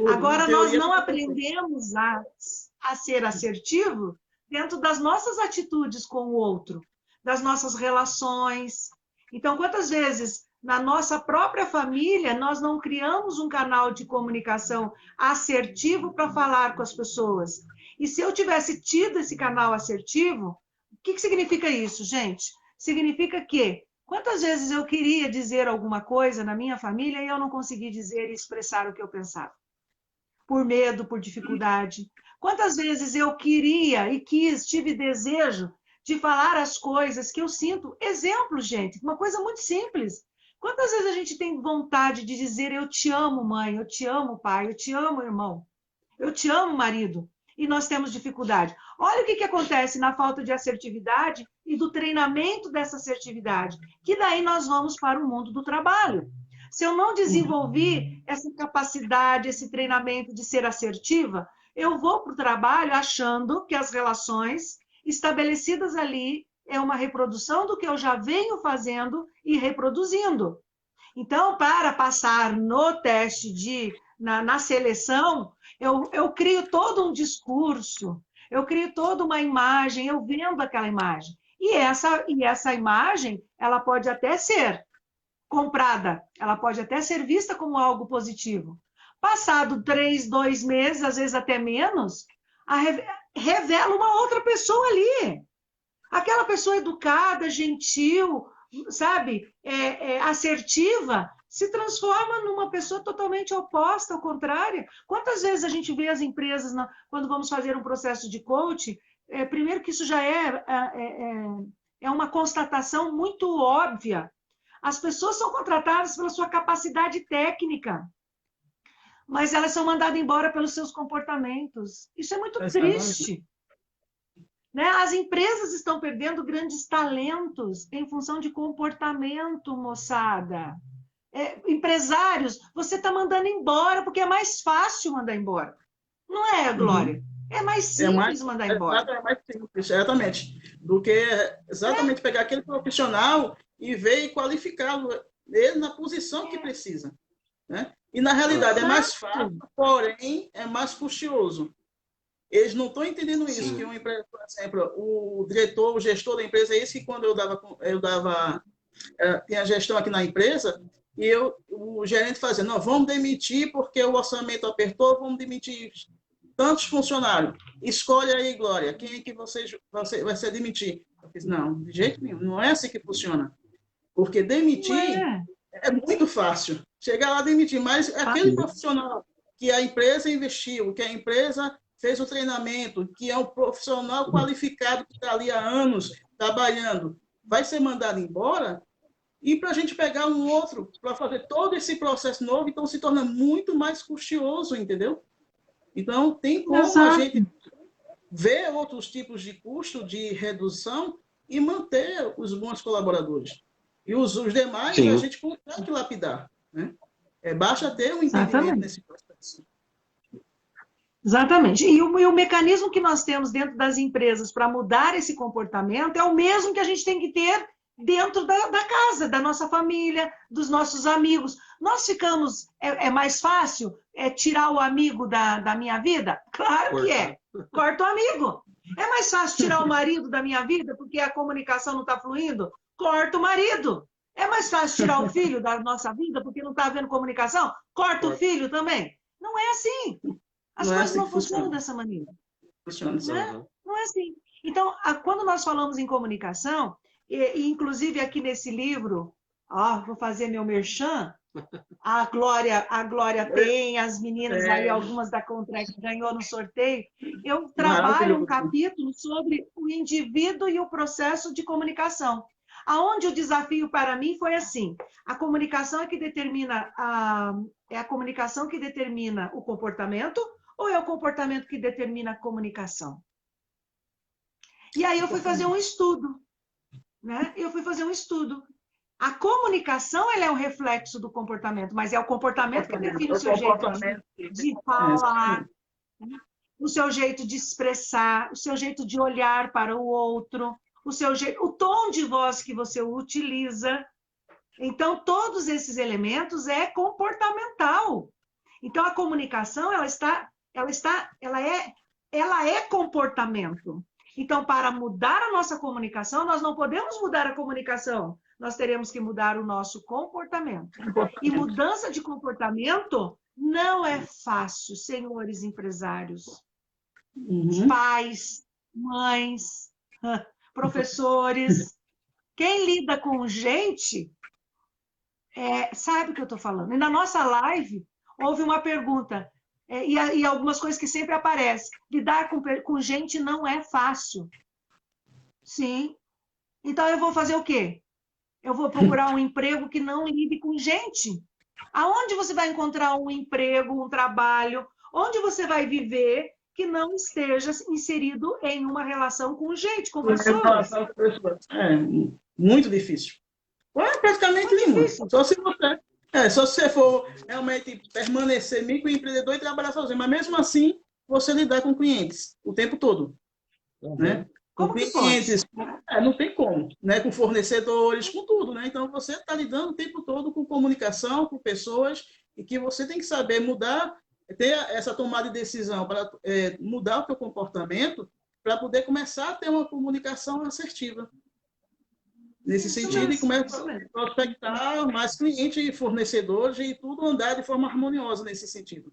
Agora, nós não aprendemos a ser assertivo dentro das nossas atitudes com o outro, das nossas relações. Então, quantas vezes na nossa própria família, nós não criamos um canal de comunicação assertivo para falar com as pessoas. E se eu tivesse tido esse canal assertivo, o que significa isso, gente? Significa que, quantas vezes eu queria dizer alguma coisa na minha família e eu não consegui dizer e expressar o que eu pensava? Por medo, por dificuldade. Quantas vezes eu queria e tive desejo de falar as coisas que eu sinto? Exemplo, gente, uma coisa muito simples. Quantas vezes a gente tem vontade de dizer eu te amo, mãe, eu te amo, pai, eu te amo, irmão, eu te amo, marido, e nós temos dificuldade. Olha o que acontece na falta de assertividade e do treinamento dessa assertividade, que daí nós vamos para o mundo do trabalho. Se eu não desenvolver essa capacidade, esse treinamento de ser assertiva, eu vou para o trabalho achando que as relações estabelecidas ali é uma reprodução do que eu já venho fazendo e reproduzindo. Então, para passar no teste na seleção, eu crio todo um discurso, eu crio toda uma imagem, eu vendo aquela imagem. E essa imagem, ela pode até ser comprada, ela pode até ser vista como algo positivo. Passado 3, 2 meses, às vezes até menos, revela uma outra pessoa ali. Aquela pessoa educada, gentil, sabe, assertiva, se transforma numa pessoa totalmente oposta, ao contrário. Quantas vezes a gente vê as empresas, quando vamos fazer um processo de coaching, primeiro que isso já é uma constatação muito óbvia. As pessoas são contratadas pela sua capacidade técnica, mas elas são mandadas embora pelos seus comportamentos. Isso é muito triste. Né? As empresas estão perdendo grandes talentos em função de comportamento, moçada. Empresários, você está mandando embora porque é mais fácil mandar embora. Não é, Glória? É mais simples mandar embora. É mais simples, exatamente. Do que exatamente pegar aquele profissional e ver e qualificá-lo ele na posição que precisa. Né? E, na realidade, é mais fácil, porém, é mais custoso. Eles não estão entendendo isso, Sim. que uma empresa, por exemplo, o diretor, o gestor da empresa, é esse que quando tinha gestão aqui na empresa, e o gerente fazia, não, vamos demitir porque o orçamento apertou, vamos demitir tantos funcionários. Escolhe aí, Glória, quem é que você vai ser demitir? Eu fiz, não, de jeito nenhum, não é assim que funciona. Porque demitir é muito fácil. Chegar lá e demitir, mas aquele profissional que a empresa investiu, que a empresa fez o treinamento, que é um profissional qualificado que está ali há anos trabalhando, vai ser mandado embora, e para a gente pegar um outro para fazer todo esse processo novo, então se torna muito mais custoso, entendeu? Então, tem como a gente ver outros tipos de custo, de redução, e manter os bons colaboradores. E os demais, Sim. a gente consegue lapidar. Né? Basta ter um entendimento nesse processo. Exatamente. E o mecanismo que nós temos dentro das empresas para mudar esse comportamento é o mesmo que a gente tem que ter dentro da casa, da nossa família, dos nossos amigos. Nós ficamos... É mais fácil tirar o amigo da minha vida? Claro que é. Corta o amigo. É mais fácil tirar o marido da minha vida porque a comunicação não está fluindo? Corta o marido. É mais fácil tirar o filho da nossa vida porque não está havendo comunicação? Corta o filho também. Não é assim. As coisas não funcionam dessa maneira. Não é assim. Então, quando nós falamos em comunicação, e inclusive aqui nesse livro, vou fazer meu merchan, a Glória tem, as meninas aí, algumas da Contract ganhou no sorteio, eu trabalho um capítulo sobre o indivíduo e o processo de comunicação. Aonde o desafio para mim foi assim, a comunicação é que determina é a comunicação que determina o comportamento ou é o comportamento que determina a comunicação? E aí eu fui fazer um estudo, né? A comunicação ela é um reflexo do comportamento, mas é o comportamento que define o seu jeito de falar, o seu jeito de expressar, o seu jeito de olhar para o outro, o tom de voz que você utiliza. Então, todos esses elementos é comportamental. Então, a comunicação ela é comportamento. Então, para mudar a nossa comunicação, nós não podemos mudar a comunicação, nós teremos que mudar o nosso comportamento. E mudança de comportamento não é fácil, senhores empresários. Pais, mães, professores, quem lida com gente, sabe o que eu estou falando. E na nossa live, houve uma pergunta, e algumas coisas que sempre aparecem. Lidar com gente não é fácil. Sim. Então, eu vou fazer o quê? Eu vou procurar um emprego que não lide com gente. Aonde você vai encontrar um emprego, um trabalho, onde você vai viver que não esteja inserido em uma relação com gente, com pessoas? Muito difícil. Praticamente nenhuma. Só se você for realmente permanecer microempreendedor e trabalhar sozinho. Mas mesmo assim, você lidar com clientes o tempo todo. Né? Com clientes, não tem como. Né? Com fornecedores, com tudo. Né? Então, você está lidando o tempo todo com comunicação, com pessoas, e que você tem que saber mudar, ter essa tomada de decisão para mudar o seu comportamento, para poder começar a ter uma comunicação assertiva. Nesse sentido, e começa a prospectar mais clientes e fornecedores e tudo andar de forma harmoniosa nesse sentido.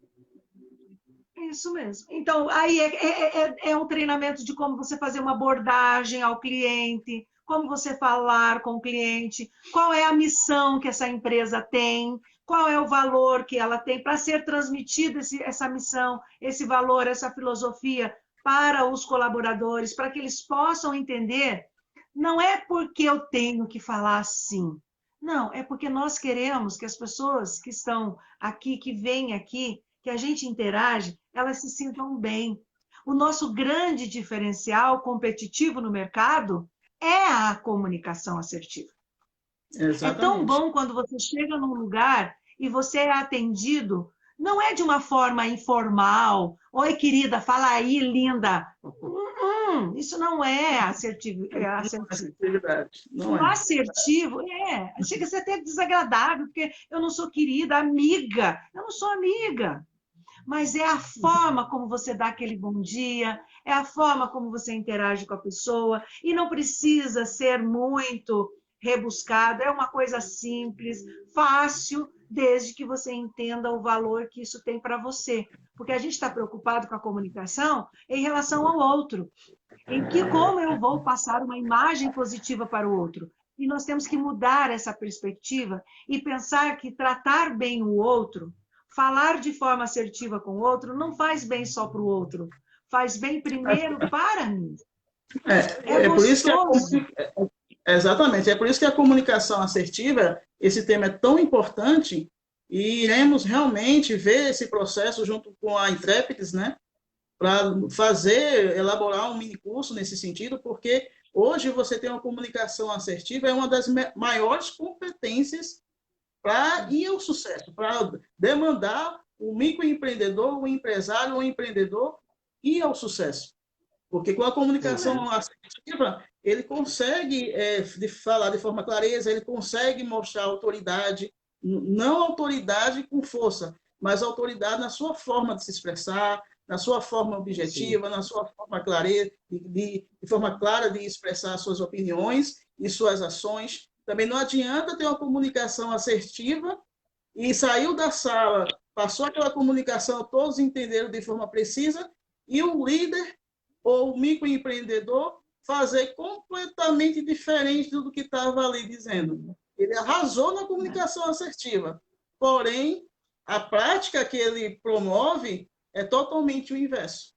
Isso mesmo. Então, aí é um treinamento de como você fazer uma abordagem ao cliente, como você falar com o cliente, qual é a missão que essa empresa tem, qual é o valor que ela tem para ser transmitida essa missão, esse valor, essa filosofia para os colaboradores, para que eles possam entender. Não é porque eu tenho que falar assim. Não, é porque nós queremos que as pessoas que estão aqui, que vêm aqui, que a gente interage, elas se sintam bem. O nosso grande diferencial competitivo no mercado é a comunicação assertiva. Exatamente. É tão bom quando você chega num lugar e você é atendido, não é de uma forma informal. Oi, querida, fala aí, linda. Isso não é assertivo. Não O assertivo chega a ser até desagradável, porque eu não sou querida, amiga. Eu não sou amiga. Mas é a forma como você dá aquele bom dia, é a forma como você interage com a pessoa, e não precisa ser muito rebuscado, é uma coisa simples, fácil, desde que você entenda o valor que isso tem para você. Porque a gente está preocupado com a comunicação em relação ao outro, como eu vou passar uma imagem positiva para o outro. E nós temos que mudar essa perspectiva e pensar que tratar bem o outro, falar de forma assertiva com o outro, não faz bem só para o outro, faz bem primeiro para mim. Por isso exatamente, é por isso que a comunicação assertiva, esse tema é tão importante, e iremos realmente ver esse processo junto com a Intrépides, né, para elaborar um mini curso nesse sentido, porque hoje você tem uma comunicação assertiva, é uma das maiores competências para ir ao sucesso, para demandar o microempreendedor, o empresário, o empreendedor ir ao sucesso. Porque com a comunicação assertiva, ele consegue falar de forma clareza, ele consegue mostrar autoridade, não autoridade com força, mas autoridade na sua forma de se expressar, na sua forma objetiva, na sua forma de forma clara de expressar suas opiniões e suas ações. Também não adianta ter uma comunicação assertiva e saiu da sala, passou aquela comunicação, todos entenderam de forma precisa, e o líder ou o microempreendedor fazer completamente diferente do que estava ali dizendo. Ele arrasou na comunicação assertiva, porém, a prática que ele promove é totalmente o inverso.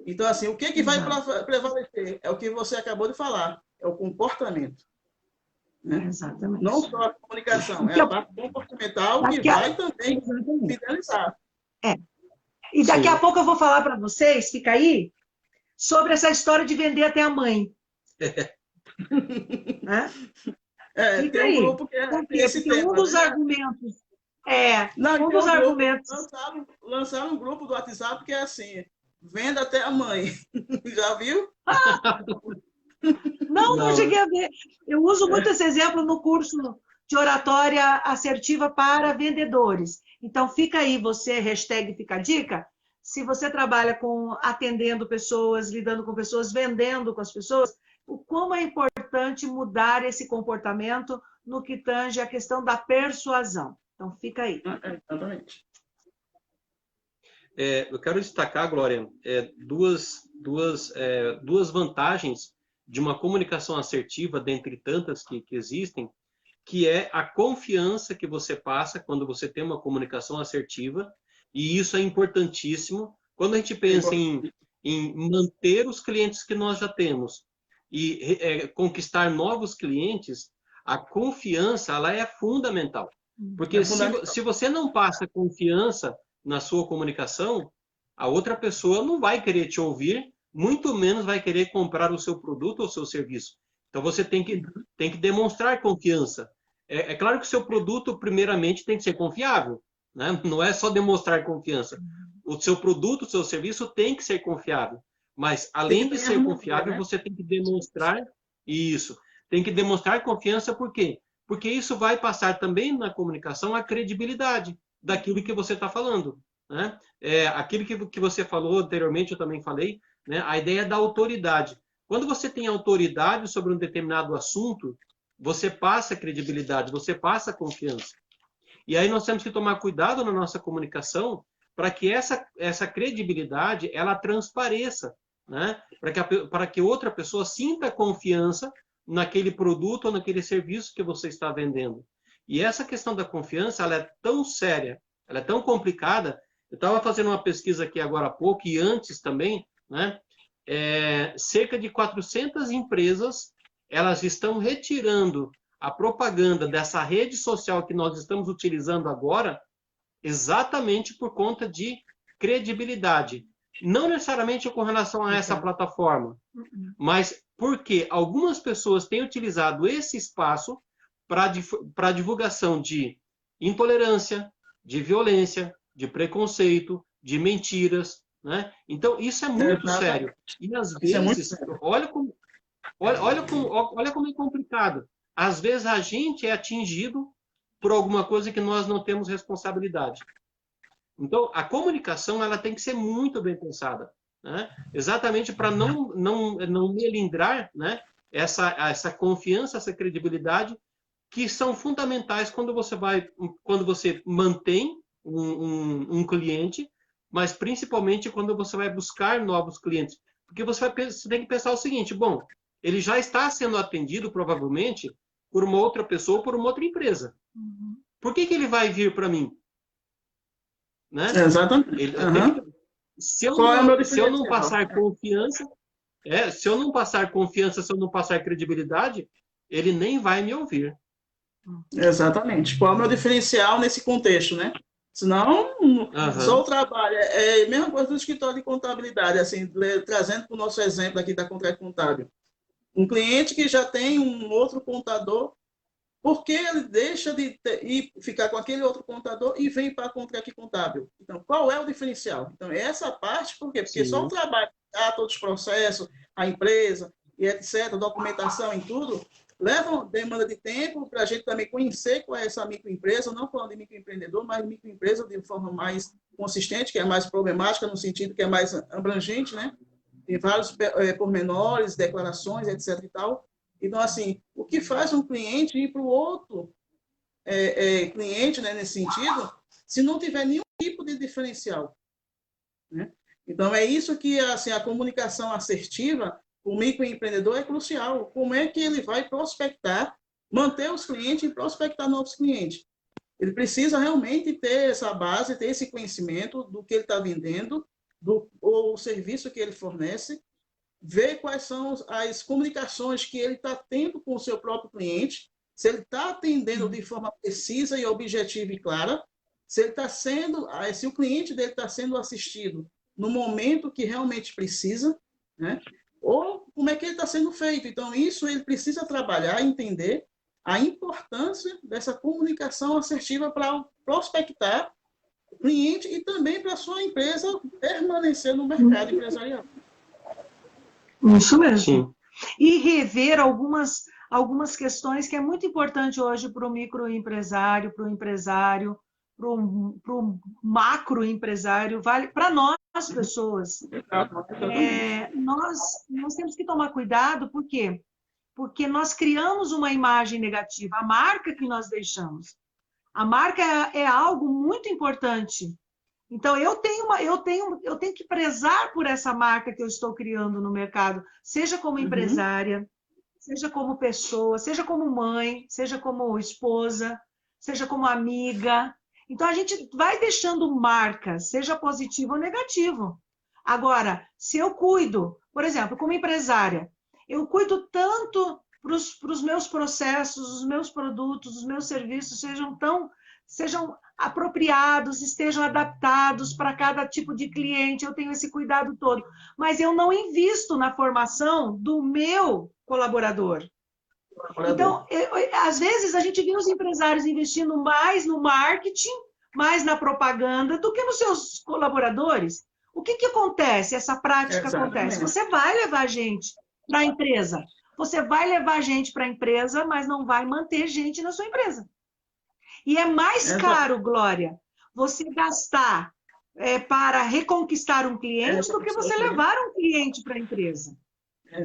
Então, assim, o que vai prevalecer? É o que você acabou de falar, é o comportamento. Né? Exatamente. Não só a comunicação, é a parte comportamental que vai também fidelizar. E daqui a pouco eu vou falar para vocês, fica aí, sobre essa história de vender até a mãe. Fica aí. Um grupo que esse porque tema, um dos argumentos... um dos argumentos... Lançaram um grupo do WhatsApp que é assim, venda até a mãe. Já viu? Não cheguei a ver. Eu uso muito esse exemplo no curso de oratória assertiva para vendedores. Então, fica aí você, hashtag Fica a Dica. Se você trabalha atendendo pessoas, lidando com pessoas, vendendo com as pessoas, como é importante mudar esse comportamento no que tange a questão da persuasão. Então, fica aí. Exatamente. Eu quero destacar, Glória, duas vantagens de uma comunicação assertiva, dentre tantas que existem, que é a confiança que você passa quando você tem uma comunicação assertiva, e isso é importantíssimo. Quando a gente pensa em manter os clientes que nós já temos e conquistar novos clientes, a confiança ela é fundamental. Porque se você não passa confiança na sua comunicação, a outra pessoa não vai querer te ouvir, muito menos vai querer comprar o seu produto ou o seu serviço. Então, você tem que demonstrar confiança. É claro que o seu produto, primeiramente, tem que ser confiável, né? Não é só demonstrar confiança. O seu produto, o seu serviço tem que ser confiável. Mas, além de ser confiável, você tem que demonstrar isso. Tem que demonstrar confiança, por quê? Porque isso vai passar também na comunicação a credibilidade daquilo que você está falando. Né? Aquilo que você falou anteriormente, eu também falei, né? A ideia da autoridade. Quando você tem autoridade sobre um determinado assunto, você passa credibilidade, você passa confiança. E aí nós temos que tomar cuidado na nossa comunicação para que essa credibilidade ela transpareça, né? Para que outra pessoa sinta confiança naquele produto ou naquele serviço que você está vendendo. E essa questão da confiança, ela é tão séria, ela é tão complicada. Eu estava fazendo uma pesquisa aqui agora há pouco, e antes também, né? Cerca de 400 empresas, elas estão retirando a propaganda dessa rede social que nós estamos utilizando agora, exatamente por conta de credibilidade. Não necessariamente com relação a essa plataforma, mas porque algumas pessoas têm utilizado esse espaço para divulgação de intolerância, de violência, de preconceito, de mentiras, né? Então, isso é muito sério. E, às vezes, olha como é complicado. Às vezes, a gente é atingido por alguma coisa que nós não temos responsabilidade. Então, a comunicação ela tem que ser muito bem pensada, né? Exatamente para não melindrar, né? essa confiança, essa credibilidade, que são fundamentais quando você mantém um cliente, mas principalmente quando você vai buscar novos clientes. Porque você tem que pensar o seguinte: bom, ele já está sendo atendido, provavelmente, por uma outra pessoa, por uma outra empresa. Por que ele vai vir para mim? Né? Exatamente. Se eu não passar confiança, se eu não passar credibilidade, ele nem vai me ouvir. Exatamente. Qual é o meu diferencial nesse contexto, né? Senão, só o trabalho. É a mesma coisa do escritório de contabilidade, assim, trazendo para o nosso exemplo aqui da Contract Contábil. Um cliente que já tem um outro contador, por que ele deixa de ficar com aquele outro contador e vem para a Contract Contábil? Então, qual é o diferencial? Então, essa parte, por quê? Porque só o trabalho, todos os processos, a empresa, e etc., documentação e tudo, demanda de tempo para a gente também conhecer qual é essa microempresa, não falando de microempreendedor, mas microempresa de forma mais consistente, que é mais problemática, no sentido que é mais abrangente, né? Tem vários pormenores, declarações, etc. e tal. Então, assim, o que faz um cliente ir para o outro cliente, né, nesse sentido, se não tiver nenhum tipo de diferencial, né? Então, é isso que assim, a comunicação assertiva, o microempreendedor é crucial. Como é que ele vai prospectar, manter os clientes e prospectar novos clientes? Ele precisa realmente ter essa base, ter esse conhecimento do que ele está vendendo, o serviço que ele fornece, ver quais são as comunicações que ele está tendo com o seu próprio cliente, se ele está atendendo de forma precisa e objetiva e clara, se ele está se o cliente dele está sendo assistido no momento que realmente precisa, né? Ou como é que ele está sendo feito. Então, isso ele precisa trabalhar, entender a importância dessa comunicação assertiva para prospectar o cliente e também para a sua empresa permanecer no mercado empresarial. Isso mesmo. Sim. E rever algumas questões que é muito importante hoje para o microempresário, para o empresário, para o macroempresário, vale para nós pessoas. Nós temos que tomar cuidado, por quê? Porque nós criamos uma imagem negativa, a marca que nós deixamos. A marca é algo muito importante. Então, eu tenho que prezar por essa marca que eu estou criando no mercado, seja como empresária, seja como pessoa, seja como mãe, seja como esposa, seja como amiga. Então, a gente vai deixando marca, seja positivo ou negativo. Agora, se eu cuido, por exemplo, como empresária, eu cuido tanto para os meus processos, os meus produtos, os meus serviços sejam apropriados, estejam adaptados para cada tipo de cliente, eu tenho esse cuidado todo. Mas eu não invisto na formação do meu colaborador. Então, às vezes, a gente vê os empresários investindo mais no marketing, mais na propaganda, do que nos seus colaboradores. O que acontece? Essa prática acontece. Você vai levar gente para a empresa. Você vai levar gente para a empresa, mas não vai manter gente na sua empresa. E é mais caro, Glória, você gastar para reconquistar um cliente do que você levar um cliente para a empresa.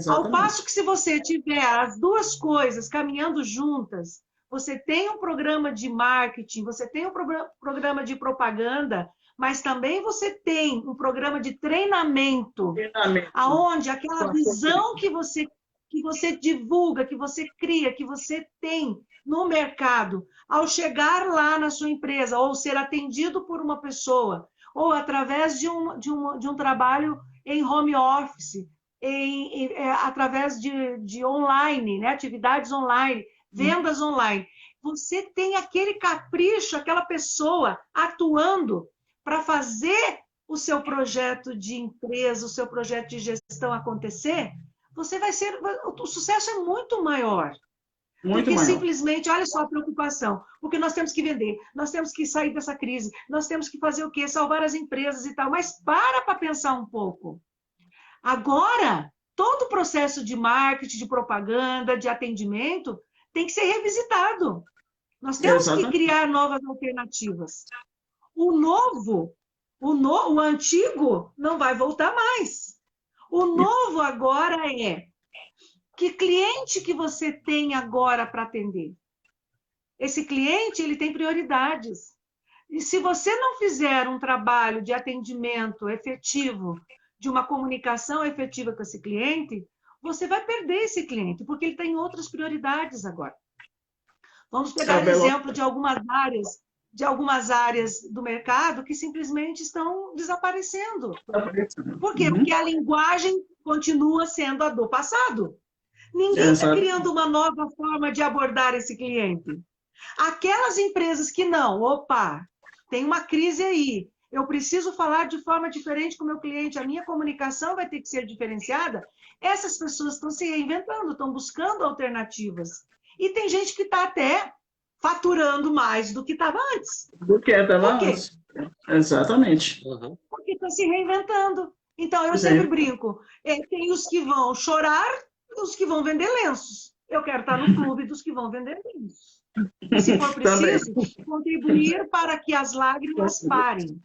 Ao passo que, se você tiver as duas coisas caminhando juntas, você tem um programa de marketing, você tem um programa de propaganda, mas também você tem um programa de treinamento, aonde aquela visão que que você divulga, que você cria, que você tem no mercado, ao chegar lá na sua empresa, ou ser atendido por uma pessoa, ou através de um trabalho em home office, através de online, né? Atividades online, vendas online. Você tem aquele capricho, aquela pessoa atuando para fazer o seu projeto de empresa, o seu projeto de gestão acontecer, você vai ser, o sucesso é muito maior. Muito Porque maior. simplesmente, olha só a preocupação, porque nós temos que vender, nós temos que sair dessa crise, nós temos que fazer o quê? Salvar as empresas e tal. Mas para pensar um pouco. Agora, todo o processo de marketing, de propaganda, de atendimento, tem que ser revisitado. Nós temos que criar novas alternativas. O antigo não vai voltar mais. O novo agora é: que cliente que você tem agora para atender? Esse cliente, ele tem prioridades. E se você não fizer um trabalho de atendimento efetivo, de uma comunicação efetiva com esse cliente, você vai perder esse cliente, porque ele tem outras prioridades agora. Vamos pegar o exemplo de algumas áreas do mercado que simplesmente estão desaparecendo. Por quê? Porque a linguagem continua sendo a do passado. Ninguém está criando uma nova forma de abordar esse cliente. Aquelas empresas que não, opa, tem uma crise aí, eu preciso falar de forma diferente com o meu cliente, a minha comunicação vai ter que ser diferenciada, essas pessoas estão se reinventando, estão buscando alternativas. E tem gente que está até faturando mais do que estava antes. Do que estava antes. Exatamente. Porque está se reinventando. Então, eu sempre brinco, tem os que vão chorar e os que vão vender lenços. Eu quero estar no clube dos que vão vender lenços. E, se for preciso, contribuir para que as lágrimas parem.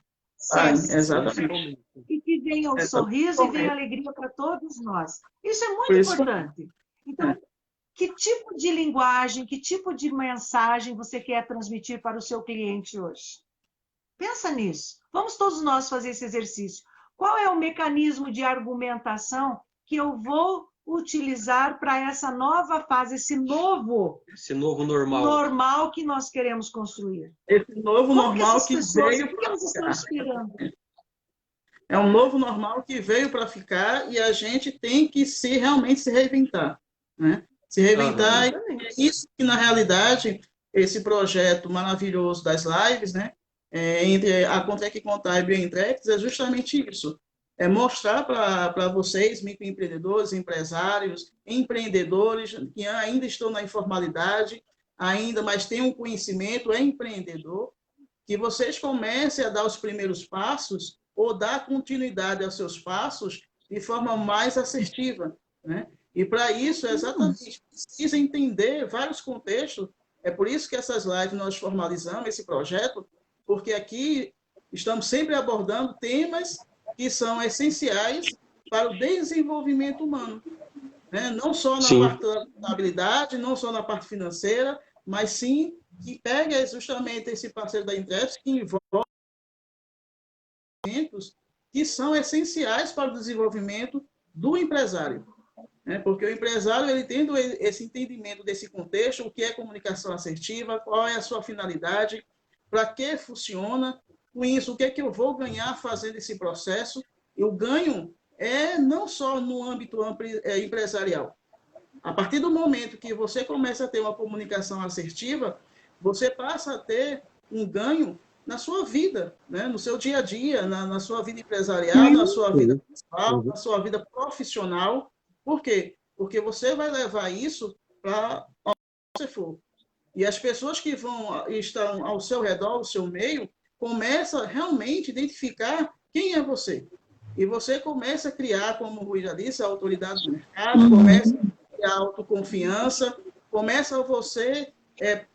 Exatamente. E que venha o sorriso e venha a alegria para todos nós. Isso é muito importante. Então, que tipo de linguagem, que tipo de mensagem você quer transmitir para o seu cliente hoje? Pensa nisso. Vamos todos nós fazer esse exercício. Qual é o mecanismo de argumentação que eu vou utilizar para essa nova fase, esse novo normal que nós queremos construir? Esse novo normal que veio. O que elas estão esperando? É um novo normal que veio para ficar e a gente tem que realmente se reinventar, né? Se reinventar, e é isso que, na realidade, esse projeto maravilhoso das lives, né? Entre a Contrec Contábil e a Intrex, é justamente isso. É mostrar para vocês, microempreendedores, empresários, empreendedores que ainda estão na informalidade, mas têm um conhecimento, é empreendedor, que vocês comecem a dar os primeiros passos ou dar continuidade aos seus passos de forma mais assertiva, né? E para isso, exatamente, precisa entender vários contextos. É por isso que essas lives nós formalizamos esse projeto, porque aqui estamos sempre abordando temas que são essenciais para o desenvolvimento humano, né? Não só na parte da contabilidade, não só na parte financeira, mas sim que pega justamente esse parceiro da Intrex que envolve elementos que são essenciais para o desenvolvimento do empresário, né? Porque o empresário, ele tendo esse entendimento desse contexto, o que é comunicação assertiva, qual é a sua finalidade, para que funciona, com isso, o que é que eu vou ganhar fazendo esse processo? E o ganho é não só no âmbito empresarial. A partir do momento que você começa a ter uma comunicação assertiva, você passa a ter um ganho na sua vida, né? No seu dia a dia, na sua vida empresarial, na sua vida pessoal, na sua vida profissional. Por quê? Porque você vai levar isso para onde você for. E as pessoas que estão ao seu redor, ao seu meio, começam realmente a identificar quem é você. E você começa a criar, como o Rui já disse, a autoridade do mercado, começa a criar autoconfiança, começa a você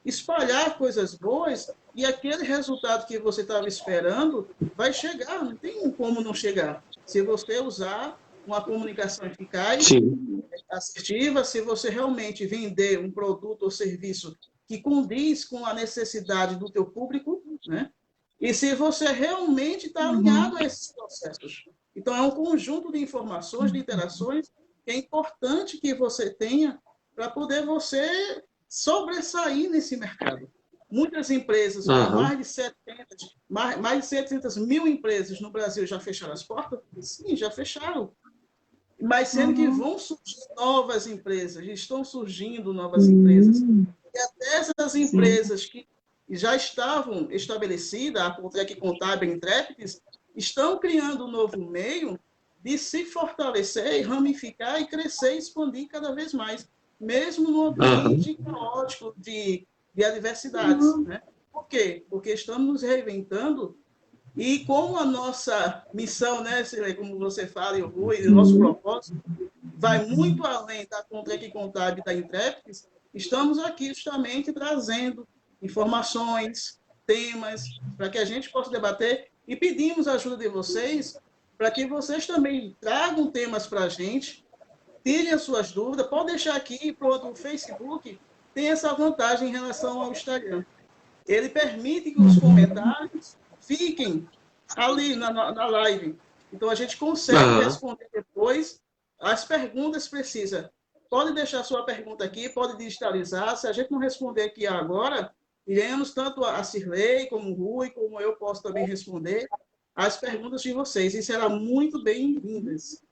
espalhar coisas boas e aquele resultado que você estava esperando vai chegar, não tem como não chegar. Se você usar uma comunicação eficaz, assertiva, se você realmente vender um produto ou serviço que condiz com a necessidade do teu público, né? E se você realmente está alinhado a esses processos. Então, é um conjunto de informações, de interações, que é importante que você tenha para poder você sobressair nesse mercado. Muitas empresas, mais de 700 mil empresas no Brasil já fecharam as portas? Sim, já fecharam. Mas sendo que vão surgir novas empresas, estão surgindo novas empresas. E até essas empresas que já estavam estabelecidas, a Contrec Contábil e Intrépides, estão criando um novo meio de se fortalecer, ramificar e crescer e expandir cada vez mais, mesmo no ambiente caótico de adversidades. Né? Por quê? Porque estamos nos reinventando e como a nossa missão, né, como você fala, e o Rui, o nosso propósito, vai muito além da Contrec Contábil e da Intrépides, estamos aqui justamente trazendo informações, temas, para que a gente possa debater e pedimos a ajuda de vocês para que vocês também tragam temas para a gente, tirem as suas dúvidas, pode deixar aqui, pronto, o Facebook tem essa vantagem em relação ao Instagram. Ele permite que os comentários fiquem ali na live. Então, a gente consegue responder depois as perguntas precisas. Pode deixar sua pergunta aqui, pode digitalizar. Se a gente não responder aqui agora, iremos, tanto a Cirlei, como o Rui, como eu posso também responder as perguntas de vocês. E serão muito bem-vindas.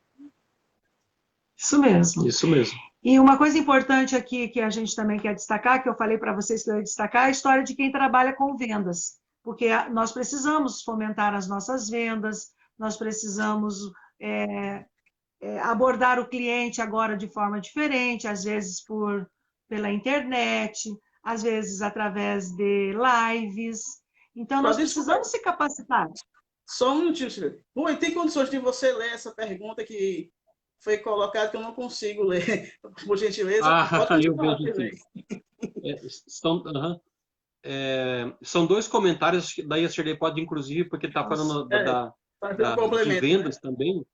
Isso mesmo. Isso mesmo. E uma coisa importante aqui que a gente também quer destacar, que eu falei para vocês que eu ia destacar, é a história de quem trabalha com vendas. Porque nós precisamos fomentar as nossas vendas, nós precisamos abordar o cliente agora de forma diferente, às vezes pela internet, às vezes através de lives. Então, nós precisamos se capacitar. Só um minutinho, Cirlei. Rui, tem condições de você ler essa pergunta que foi colocada, que eu não consigo ler, por gentileza? Eu vejo aqui. São dois comentários, daí a Cirlei pode, inclusive, porque está falando de vendas, né? Também.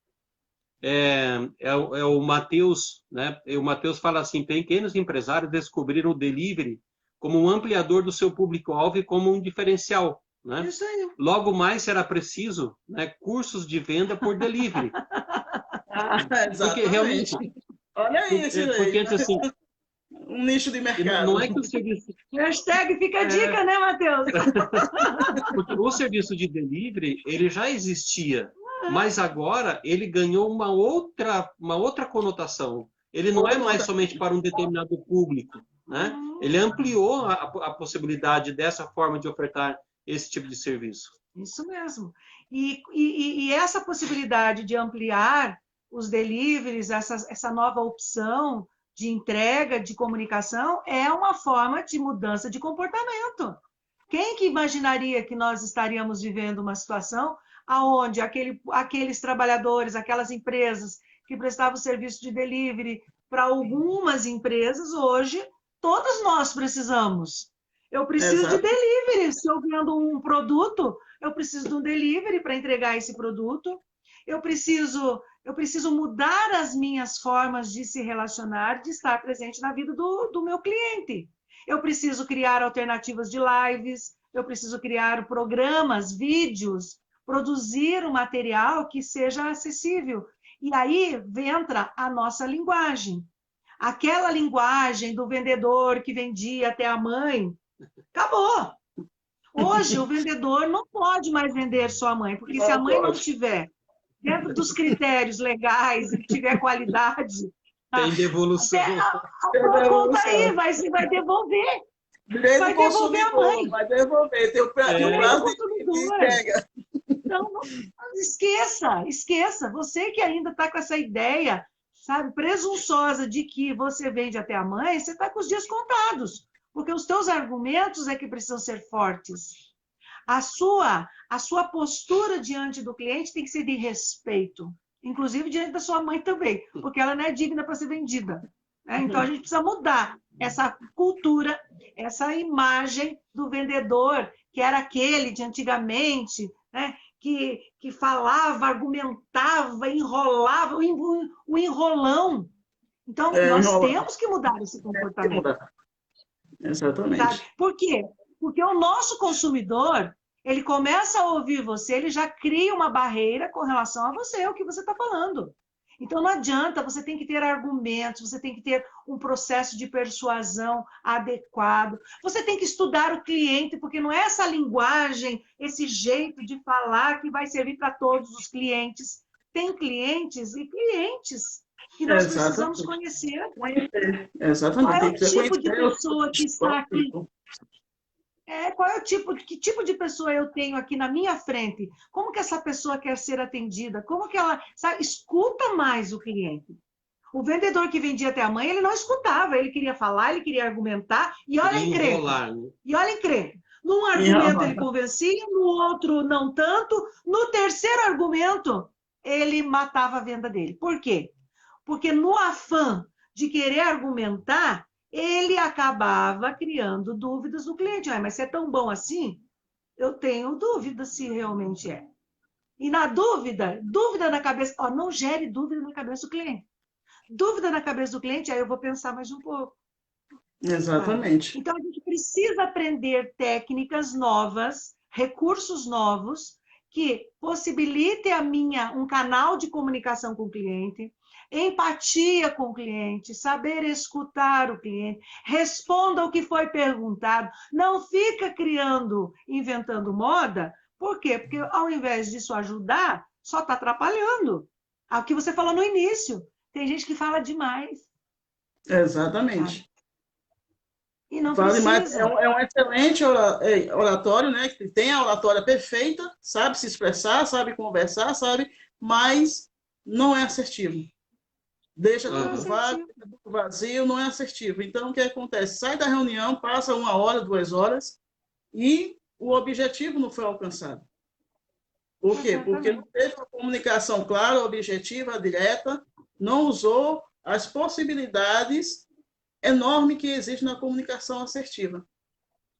O Matheus, né? O Matheus fala assim: pequenos empresários descobriram o delivery como um ampliador do seu público-alvo e como um diferencial. Né? Isso aí. Logo mais será preciso, né, cursos de venda por delivery. Porque realmente. Olha aí, porque assim, um nicho de mercado. Não é que o serviço. Hashtag fica a dica, né, Matheus? Porque o serviço de delivery ele já existia, mas agora ele ganhou uma outra conotação. Ele não é mais somente para um determinado público, né? Ele ampliou a possibilidade dessa forma de ofertar esse tipo de serviço. Isso mesmo. E essa possibilidade de ampliar os deliveries, essa nova opção de entrega, de comunicação, é uma forma de mudança de comportamento. Quem que imaginaria que nós estaríamos vivendo uma situação onde aqueles trabalhadores, aquelas empresas que prestavam serviço de delivery para algumas empresas, hoje, todos nós precisamos. Eu preciso de delivery. Se eu vendo um produto, eu preciso de um delivery para entregar esse produto. Eu preciso mudar as minhas formas de se relacionar, de estar presente na vida do meu cliente. Eu preciso criar alternativas de lives, eu preciso criar programas, vídeos, produzir um material que seja acessível. E aí entra a nossa linguagem. Aquela linguagem do vendedor que vendia até a mãe, acabou. Hoje, o vendedor não pode mais vender só a mãe, porque se a mãe não tiver dentro dos critérios legais e tiver qualidade... Tem devolução. A conta aí, vai devolver. Vai devolver a mãe. Vai devolver. Tem o prazo de entrega. Então, esqueça. Você que ainda está com essa ideia, sabe, presunçosa de que você vende até a mãe, você está com os dias contados. Porque os teus argumentos é que precisam ser fortes. A sua postura diante do cliente tem que ser de respeito. Inclusive diante da sua mãe também, porque ela não é digna para ser vendida. Né? Então, a gente precisa mudar essa cultura, essa imagem do vendedor, que era aquele de antigamente, né? que falava, argumentava, enrolava, o enrolão. Então, nós temos que mudar esse comportamento. Exatamente. Sabe? Por quê? Porque o nosso consumidor, ele começa a ouvir você, ele já cria uma barreira com relação a você, o que você está falando. Então, não adianta, você tem que ter argumentos, você tem que ter um processo de persuasão adequado, você tem que estudar o cliente, porque não é essa linguagem, esse jeito de falar que vai servir para todos os clientes. Tem clientes e clientes que nós precisamos conhecer. Exatamente. Qual é Tem o que tipo de conhecer pessoa que está aqui? Qual é o tipo, que tipo de pessoa eu tenho aqui na minha frente? Como que essa pessoa quer ser atendida? Como que ela, sabe, escuta mais o cliente? O vendedor que vendia até a mãe, ele não escutava, ele queria falar, ele queria argumentar, e olha a encrenca. Né? E olha a encrenca. Num argumento ele convencia, no outro não tanto, no terceiro argumento ele matava a venda dele. Por quê? Porque no afã de querer argumentar, ele acabava criando dúvidas no cliente. Mas se é tão bom assim, eu tenho dúvida se realmente é. E na dúvida na cabeça, não gere dúvida na cabeça do cliente. Dúvida na cabeça do cliente, aí eu vou pensar mais um pouco. Exatamente. Então, a gente precisa aprender técnicas novas, recursos novos, que possibilitem um canal de comunicação com o cliente, empatia com o cliente, saber escutar o cliente, responda o que foi perguntado, não fica inventando moda. Por quê? Porque ao invés disso ajudar, só está atrapalhando. O que você falou no início, tem gente que fala demais. Exatamente. E não precisa. É um excelente oratório, né? Que tem a oratória perfeita, sabe se expressar, sabe conversar, sabe, mas não é assertivo. Deixa tudo vago, tudo vazio, não é assertivo. Então, o que acontece? Sai da reunião, passa 1 hora, 2 horas, e o objetivo não foi alcançado. Por quê? Porque não teve uma comunicação clara, objetiva, direta, não usou as possibilidades enormes que existem na comunicação assertiva.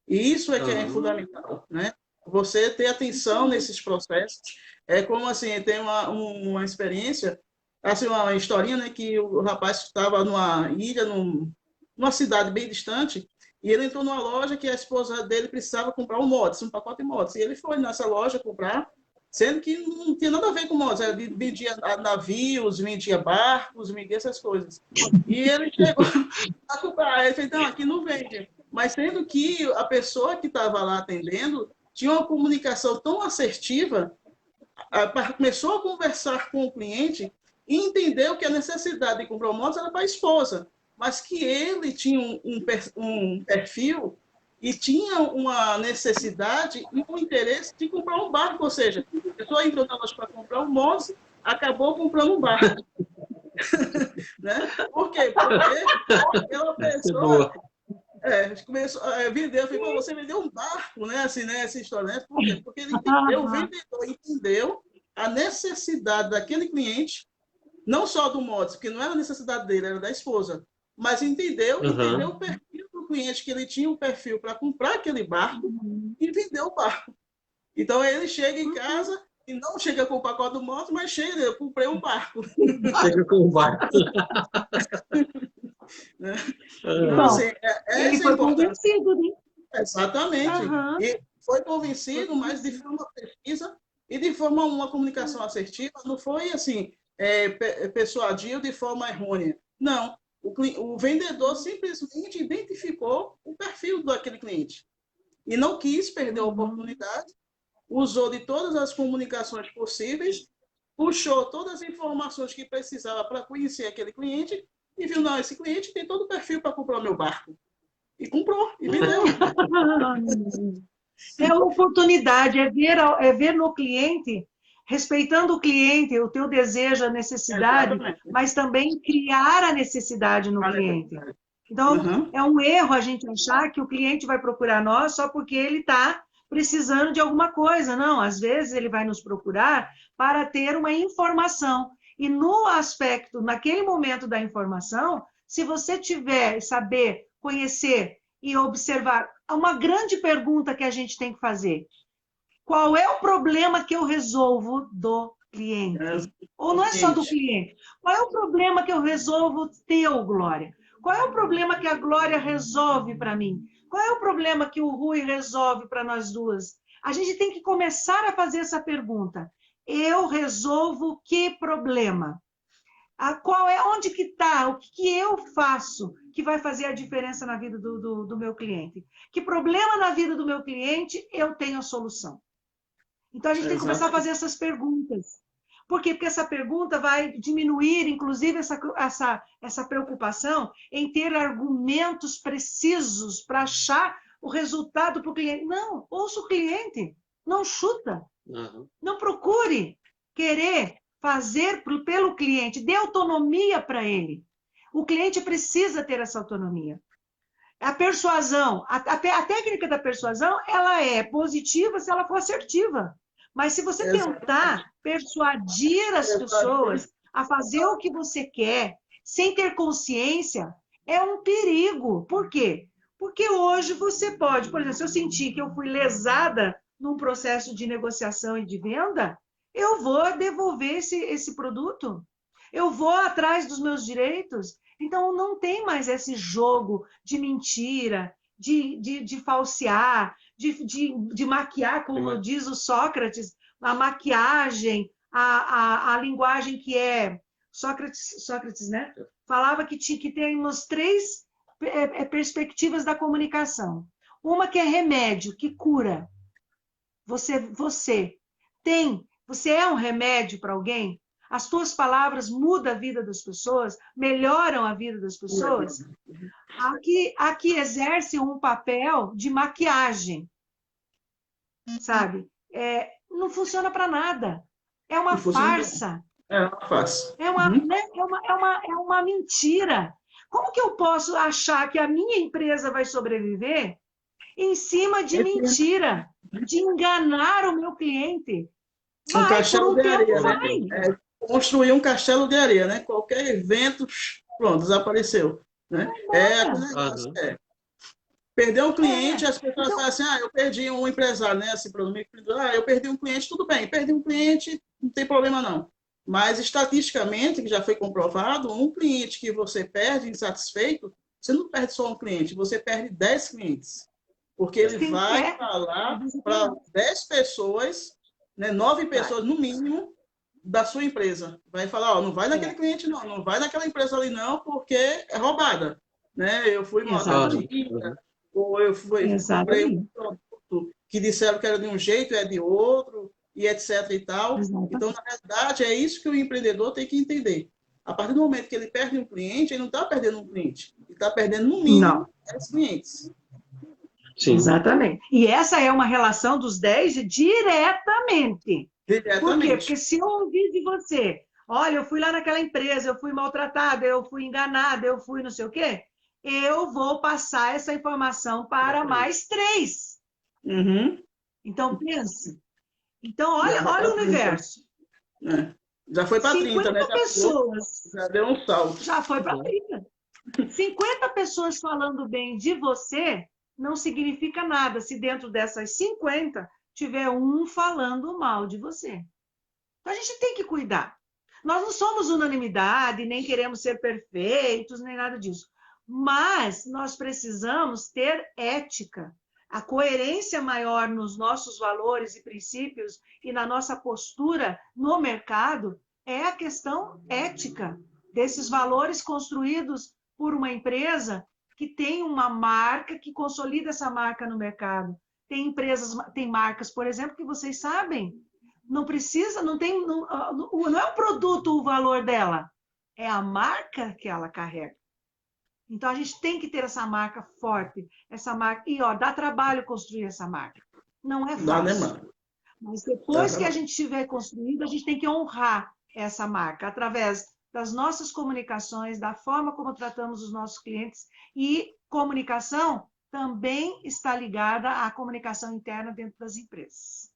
E isso é que é fundamental, né? Você ter atenção nesses processos. É como assim, tem uma experiência, assim, uma historinha, né, que o rapaz estava numa ilha, numa cidade bem distante, e ele entrou numa loja que a esposa dele precisava comprar um pacote de mods. E ele foi nessa loja comprar, sendo que não tinha nada a ver com mods. Ele vendia navios, vendia barcos, vendia essas coisas. E ele chegou a comprar. Ele fez, não, aqui não vende. Mas sendo que a pessoa que estava lá atendendo tinha uma comunicação tão assertiva, começou a conversar com o cliente e entendeu que a necessidade de comprar motos era para a esposa, mas que ele tinha um perfil e tinha uma necessidade e um interesse de comprar um barco, ou seja, a pessoa entrou na loja para comprar um moto, acabou comprando um barco. Né? Por quê? Porque aquela pessoa vendeu, falei, você vendeu um barco, né? Assim, né? Essa história, né? Por quê? Porque ele entendeu, o vendedor entendeu a necessidade daquele cliente, não só do mods, porque não era a necessidade dele, era da esposa, mas entendeu o perfil do cliente, que ele tinha um perfil para comprar aquele barco e vender o barco. Então ele chega em casa e não chega com o pacote do moto, mas chega, eu comprei um barco. Chega com um barco. Né? Então, assim, ele foi convencido, né? Exatamente. E foi convencido, mas de forma precisa e de forma uma comunicação assertiva, não foi assim, persuadiu de forma errônea. Não. O vendedor simplesmente identificou o perfil daquele cliente e não quis perder a oportunidade, usou de todas as comunicações possíveis, puxou todas as informações que precisava para conhecer aquele cliente e viu, não, esse cliente tem todo o perfil para comprar o meu barco. E comprou, e vendeu. É oportunidade, é ver no cliente, respeitando o cliente, o teu desejo, a necessidade, mas também criar a necessidade no cliente. Então, é um erro a gente achar que o cliente vai procurar nós só porque ele está precisando de alguma coisa. Não, às vezes ele vai nos procurar para ter uma informação. E no aspecto, naquele momento da informação, se você saber conhecer e observar, uma grande pergunta que a gente tem que fazer: qual é o problema que eu resolvo do cliente? Ou não é só do cliente. Qual é o problema que eu resolvo teu, Glória? Qual é o problema que a Glória resolve para mim? Qual é o problema que o Rui resolve para nós duas? A gente tem que começar a fazer essa pergunta. Eu resolvo que problema? Onde que está, o que eu faço que vai fazer a diferença na vida do meu cliente? Que problema na vida do meu cliente eu tenho a solução? Então, a gente tem que começar a fazer essas perguntas. Por quê? Porque essa pergunta vai diminuir, inclusive, essa preocupação em ter argumentos precisos para achar o resultado para o cliente. Não, ouça o cliente, não chuta. Não procure querer fazer pelo cliente, dê autonomia para ele. O cliente precisa ter essa autonomia. A persuasão, a técnica da persuasão, ela é positiva se ela for assertiva. Mas se você tentar persuadir as pessoas a fazer o que você quer, sem ter consciência, é um perigo. Por quê? Porque hoje você pode, por exemplo, se eu sentir que eu fui lesada num processo de negociação e de venda, eu vou devolver esse produto. Eu vou atrás dos meus direitos. Então, não tem mais esse jogo de mentira, de falsear, de maquiar, como diz o Sócrates, a maquiagem, a linguagem que é... Sócrates, né? Falava que temos 3 perspectivas da comunicação. Uma que é remédio, que cura. Você é um remédio para alguém? As tuas palavras mudam a vida das pessoas? Melhoram a vida das pessoas? Aqui exerce um papel de maquiagem, sabe? Não funciona para nada. É uma farsa. É uma farsa. É uma mentira. Como que eu posso achar que a minha empresa vai sobreviver em cima de mentira, de enganar o meu cliente? Um castelo de areia, né? Construir um castelo de areia, né? Qualquer evento, pronto, desapareceu. Né? Perder um cliente, as pessoas falam assim, eu perdi um empresário, né? Assim, eu perdi um cliente, tudo bem, perdi um cliente, não tem problema não. Mas, estatisticamente, que já foi comprovado, um cliente que você perde insatisfeito, você não perde só um cliente, você perde 10 clientes. Porque ele vai falar para 10 pessoas, né, 9 pessoas no mínimo, da sua empresa. Vai falar, não vai naquele cliente não vai naquela empresa ali não, porque é roubada. Né? Eu fui mal atendida, ou eu comprei um produto que disseram que era de um jeito, é de outro, e etc. e tal. Exatamente. Então, na verdade, é isso que o empreendedor tem que entender. A partir do momento que ele perde um cliente, ele não está perdendo um cliente, ele está perdendo, no mínimo, 10 clientes. Sim. Exatamente. E essa é uma relação dos 10 diretamente. Por quê? Porque se eu ouvir de você, olha, eu fui lá naquela empresa, eu fui maltratada, eu fui enganada, eu fui não sei o quê, eu vou passar essa informação para mais 3. Então, pense. Então, olha o universo. Já foi para 30, né? 50 pessoas. Já deu um salto. Já foi para 30. 50 pessoas falando bem de você não significa nada se dentro dessas 50 tiver um falando mal de você. Então, a gente tem que cuidar. Nós não somos unanimidade, nem queremos ser perfeitos, nem nada disso. Mas nós precisamos ter ética. A coerência maior nos nossos valores e princípios e na nossa postura no mercado é a questão ética desses valores construídos por uma empresa que tem uma marca, que consolida essa marca no mercado. Tem marcas, por exemplo, que vocês sabem, não é o produto o valor dela, é a marca que ela carrega. Então, a gente tem que ter essa marca forte, essa marca, e dá trabalho construir essa marca. Não é fácil. Mas depois que a gente tiver construído, a gente tem que honrar essa marca, através das nossas comunicações, da forma como tratamos os nossos clientes, e comunicação também está ligada à comunicação interna dentro das empresas.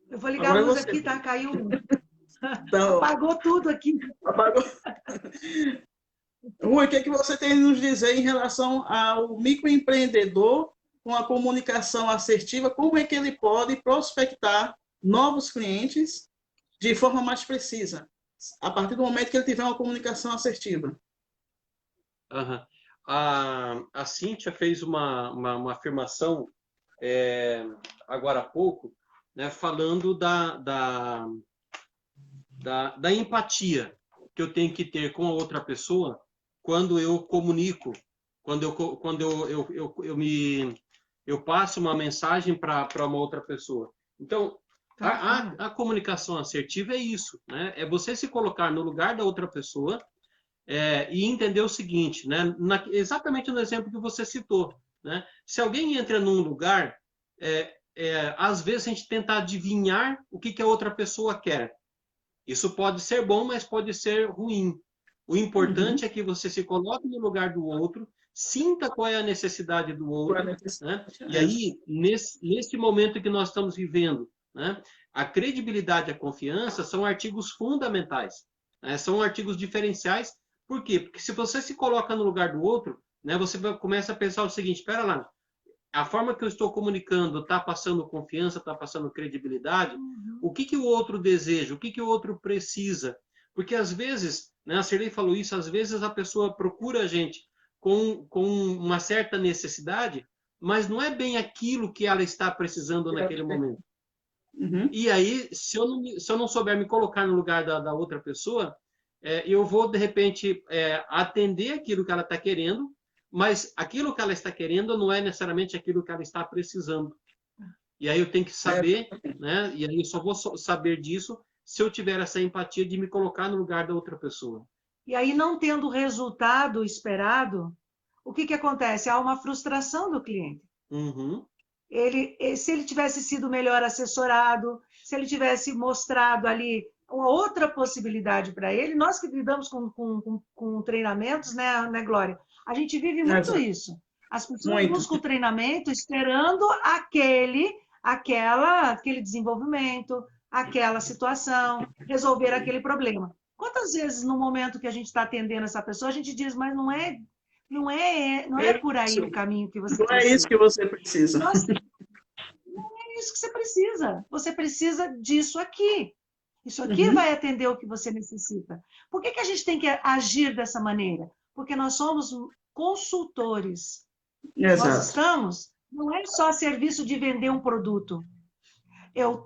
Eu vou ligar a luz aqui, tá? Caiu. Então, apagou tudo aqui. Apagou. Rui, o que você tem a nos dizer em relação ao microempreendedor com a comunicação assertiva? Como é que ele pode prospectar novos clientes de forma mais precisa, a partir do momento que ele tiver uma comunicação assertiva? A Cíntia fez uma afirmação agora há pouco, né, falando da empatia que eu tenho que ter com a outra pessoa quando eu comunico, quando eu passo uma mensagem para uma outra pessoa. Então, a comunicação assertiva é isso, né? É você se colocar no lugar da outra pessoa e entender o seguinte, né? Exatamente no exemplo que você citou, né? Se alguém entra num lugar, às vezes a gente tenta adivinhar o que a outra pessoa quer. Isso pode ser bom, mas pode ser ruim. O importante é que você se coloque no lugar do outro, sinta qual é a necessidade do outro, né? E aí, nesse momento que nós estamos vivendo, né? A credibilidade e a confiança são artigos fundamentais, né? São artigos diferenciais. Por quê? Porque se você se coloca no lugar do outro, né, você começa a pensar o seguinte, espera lá, a forma que eu estou comunicando está passando confiança, está passando credibilidade, o que o outro deseja, o que o outro precisa. Porque às vezes, né, a Cirlei falou isso, às vezes a pessoa procura a gente com uma certa necessidade, mas não é bem aquilo que ela está precisando naquele momento. E aí, se eu não souber me colocar no lugar da outra pessoa, eu vou, de repente, atender aquilo que ela está querendo, mas aquilo que ela está querendo não é necessariamente aquilo que ela está precisando. E aí eu tenho que saber, né? E aí eu só vou saber disso se eu tiver essa empatia de me colocar no lugar da outra pessoa. E aí, não tendo o resultado esperado, o que acontece? Há uma frustração do cliente. Se ele tivesse sido melhor assessorado, se ele tivesse mostrado ali uma outra possibilidade para ele, nós que lidamos com treinamentos, né, Glória? A gente vive muito isso. As pessoas buscam o treinamento esperando aquele desenvolvimento, aquela situação, resolver aquele problema. Quantas vezes, no momento que a gente está atendendo essa pessoa, a gente diz, mas não é por aí o caminho que você precisa. Não é isso que você precisa. Não é isso que você precisa. Você precisa disso aqui. Isso aqui vai atender o que você necessita. Por que a gente tem que agir dessa maneira? Porque nós somos consultores. Exato. Nós estamos, não é só serviço de vender um produto. Eu